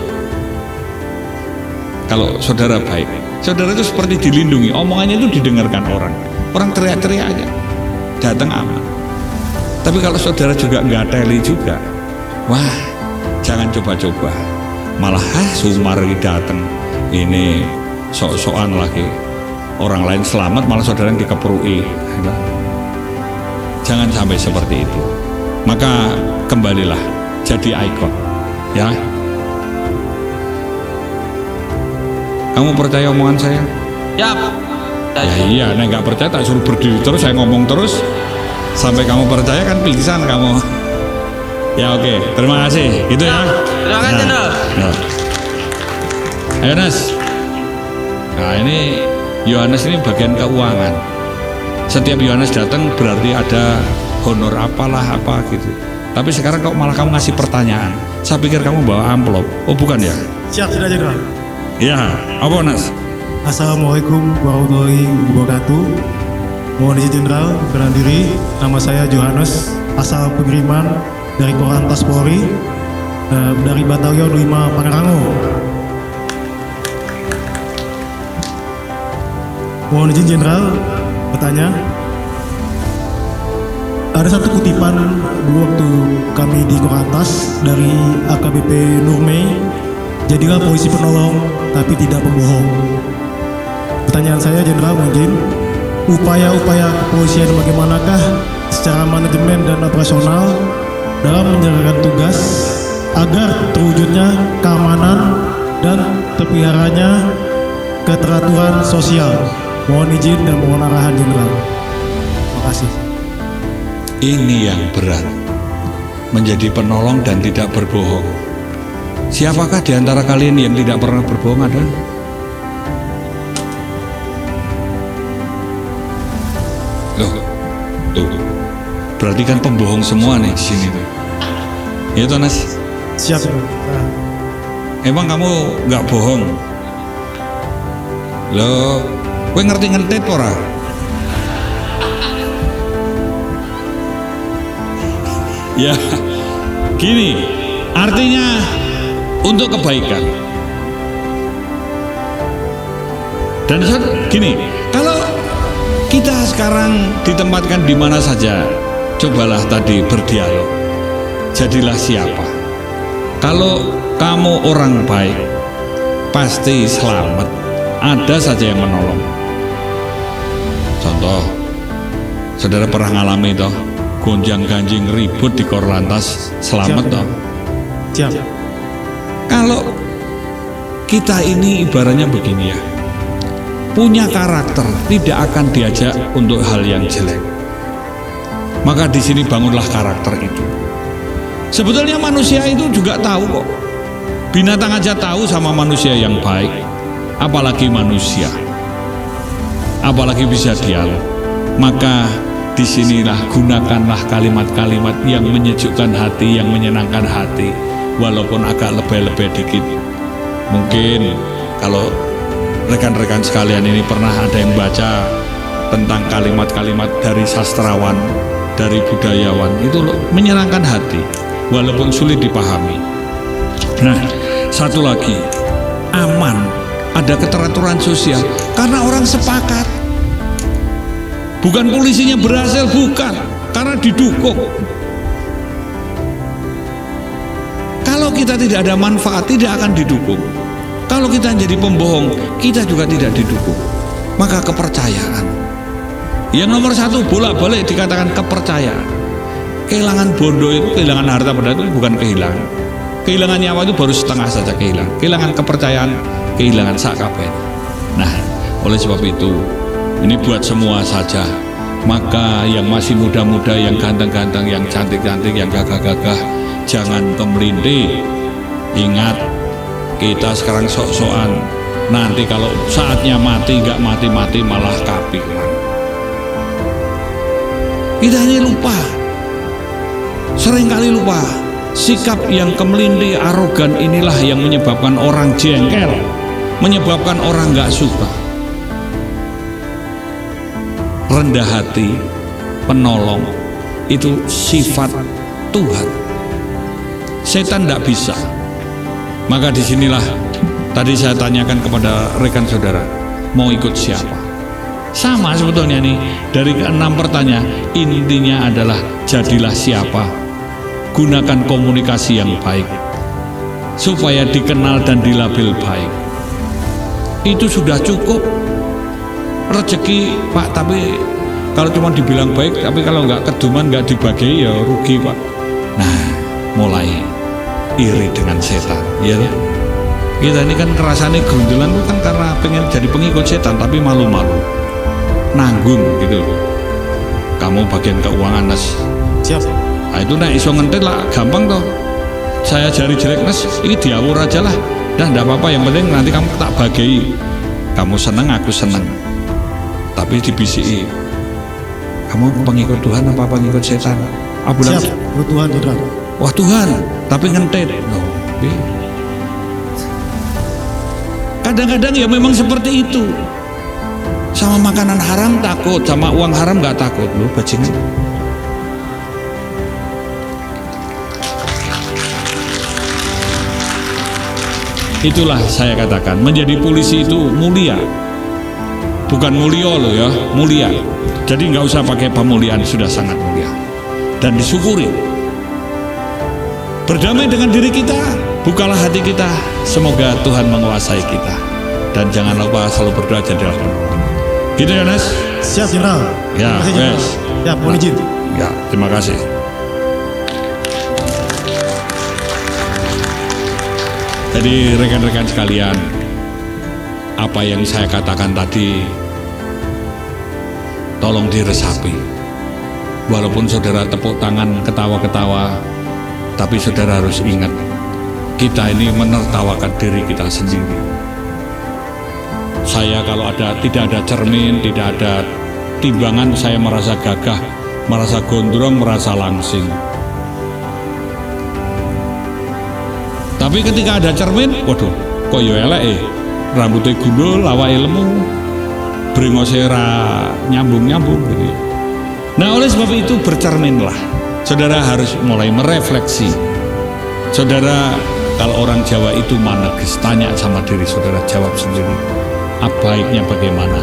Kalau saudara baik, saudara itu seperti dilindungi. Omongannya itu didengarkan orang. Orang teriak-teriak aja, datang aman. Tapi kalau saudara juga nggak teli juga, wah, jangan coba-coba. Malah Sumar datang, ini sok-sokan lagi. Orang lain selamat malah saudara yang dikeprui. Jangan sampai seperti itu. Maka kembalilah jadi ikon, ya. Kamu percaya omongan saya? Siap. Ya iya, nek nggak percaya tak suruh berdiri terus, saya ngomong terus sampai kamu percaya kan pingsan kamu. Ya oke, terima kasih. Gitu ya. Terima kasih Jenderal. Nah. Ayo Nas. Nah ini Yohanes ini bagian keuangan. Setiap Yohanes datang berarti ada honor apalah apa gitu. Tapi sekarang kok malah kamu ngasih pertanyaan. Saya pikir kamu bawa amplop. Oh bukan ya? Siap, sudah Jenderal. Ya, apa Nas? Assalamualaikum warahmatullahi wabarakatuh. Mohon izin Jenderal, perkenalkan diri. Nama saya Johannes, asal pengiriman dari Korlantas Polri, dari Batalion 5 Pangrango. Mohon izin Jenderal, bertanya. Ada satu kutipan dulu waktu kami di Korantas dari AKBP Nurmei, jadilah polisi penolong tapi tidak pembohong. Pertanyaan saya, Jenderal, mungkin upaya-upaya kepolisian bagaimanakah secara manajemen dan operasional dalam menjalankan tugas agar terwujudnya keamanan dan terpeliharanya keteraturan sosial. Mohon izin dan mohon arahan, Jenderal. Terima kasih. Ini yang berat, menjadi penolong dan tidak berbohong. Siapakah di antara kalian yang tidak pernah berbohong ada? Loh, tuh, berarti kan pembohong semua nih di sini. Ya toh, Nas? Siap. Emang kamu nggak bohong? Loh, gue ngerti ngentit ora? Ya, gini, artinya untuk kebaikan. Dan gini, kalau kita sekarang ditempatkan di mana saja, cobalah tadi berdialog. Jadilah siapa? Kalau kamu orang baik, pasti selamat. Ada saja yang menolong. Contoh, saudara pernah ngalami toh? Gonjang-ganjing ribut di Korlantas, selamat dong. Siap. Kalau kita ini ibaratnya begini ya, punya karakter, tidak akan diajak untuk hal yang jelek. Maka di sini bangunlah karakter itu. Sebetulnya manusia itu juga tahu kok. Binatang aja tahu sama manusia yang baik, apalagi manusia. Apalagi bisa dialog. Maka disinilah gunakanlah kalimat-kalimat yang menyejukkan hati, yang menyenangkan hati, walaupun agak lebay-lebay dikit. Mungkin kalau rekan-rekan sekalian ini pernah ada yang baca tentang kalimat-kalimat dari sastrawan, dari budayawan, itu menyenangkan hati, walaupun sulit dipahami. Nah, satu lagi, aman, ada keteraturan sosial, karena orang sepakat. Bukan polisinya berhasil, bukan, karena didukung. Kalau kita tidak ada manfaat, tidak akan didukung. Kalau kita jadi pembohong, kita juga tidak didukung. Maka kepercayaan. Yang nomor satu, bolak-balik dikatakan kepercayaan. Kehilangan bondo itu, kehilangan harta benda itu bukan kehilangan. Kehilangan nyawa itu baru setengah saja kehilangan. Kehilangan kepercayaan, kehilangan sakabeh. Nah, oleh sebab itu, ini buat semua saja. Maka yang masih muda-muda, yang ganteng-ganteng, yang cantik-cantik, yang gagah-gagah, jangan kemelintih. Ingat, kita sekarang sok-sokan. Nanti kalau saatnya mati, nggak mati-mati malah kapiran. Kita ini lupa, seringkali lupa. Sikap yang kemelintih, arogan inilah yang menyebabkan orang jengkel, menyebabkan orang nggak suka. Rendah hati, penolong, itu sifat Tuhan. Setan tidak bisa. Maka disinilah tadi saya tanyakan kepada rekan saudara, mau ikut siapa? Sama sebetulnya nih, dari ke-6 pertanyaan, intinya adalah jadilah siapa. Gunakan komunikasi yang baik, supaya dikenal dan dilabel baik. Itu sudah cukup. Rezeki Pak, tapi kalau cuma dibilang baik, tapi kalau nggak keduman, nggak dibagi, ya rugi Pak. Nah, mulai iri dengan setan, ya. Kita ini kan kerasane grundelan itu kan karena pengen jadi pengikut setan, tapi malu-malu, nanggung gitu. Kamu bagian keuangan, Nas. Siap. Nah, itu nah iso ngentit lah, gampang toh. Saya jari jelek, Nas, ini diawur aja lah. Dah, enggak apa-apa, yang penting nanti kamu tak bagi. Kamu seneng, aku seneng. Tapi dibisiki, kamu pengikut Tuhan apa pengikut setan? Siap, Tuhan, Jenderal. Wah Tuhan, tapi ngentit. Kadang-kadang ya memang seperti itu. Sama makanan haram takut, sama uang haram nggak takut. Loh, bajingan. Itulah saya katakan, menjadi polisi itu mulia. Bukan mulio loh ya, mulia. Jadi nggak usah pakai pemuliaan, sudah sangat mulia. Dan disyukuri. Berdamai dengan diri kita, bukalah hati kita. Semoga Tuhan menguasai kita. Dan jangan lupa selalu berdoa jadilah. Gitu ya, Nes? Siap, Jenderal. Ya, Terima kasih, Jenderal. wes. Ya, mohon izin. Ya, terima kasih. Jadi rekan-rekan sekalian, apa yang saya katakan tadi tolong diresapi. Walaupun saudara tepuk tangan ketawa-ketawa, tapi saudara harus ingat, kita ini menertawakan diri kita sendiri. Saya kalau tidak ada cermin, tidak ada timbangan, saya merasa gagah, merasa gondrong, merasa langsing. Tapi ketika ada cermin, waduh, kok yo elek rambutnya gundul, awake lemu, brengose ora nyambung-nyambung gitu. Nah, oleh sebab itu bercerminlah. Saudara harus mulai merefleksi. Saudara, kalau orang Jawa itu maneges, tanya sama diri saudara, jawab sendiri. Baiknya bagaimana?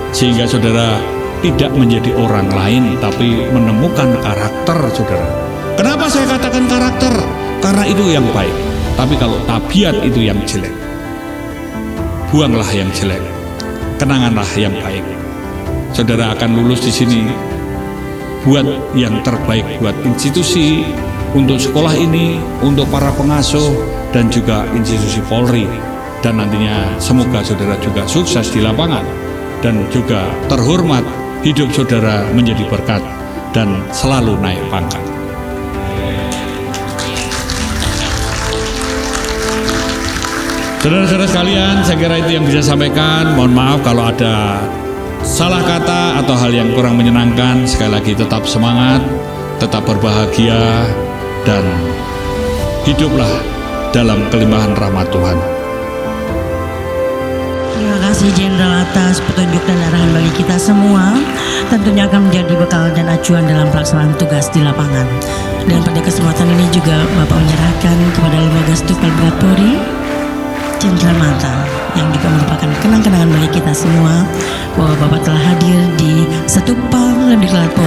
Sehingga saudara tidak menjadi orang lain, tapi menemukan karakter saudara. Kenapa saya katakan karakter? Karena itu yang baik. Tapi kalau tabiat itu yang jelek, buanglah yang jelek, kenanganlah yang baik. Saudara akan lulus di sini. Buat yang terbaik buat institusi, untuk sekolah ini, untuk para pengasuh, dan juga institusi Polri. Dan nantinya semoga saudara juga sukses di lapangan dan juga terhormat, hidup saudara menjadi berkat dan selalu naik pangkat. Saudara-saudara sekalian, saya kira itu yang bisa saya sampaikan. Mohon maaf kalau ada salah kata atau hal yang kurang menyenangkan. Sekali lagi tetap semangat, tetap berbahagia, dan hiduplah dalam kelimpahan rahmat Tuhan. Terima kasih Jenderal atas petunjuk dan arahan bagi kita semua. Tentunya akan menjadi bekal dan acuan dalam pelaksanaan tugas di lapangan. Dan pada kesempatan ini juga Bapak menyerahkan kepada Lembaga Studi Berat Polri Jenderal Mata, yang juga merupakan kenang-kenangan bagi kita semua bahwa Bapak telah hadir di Setupal Lembaga Polri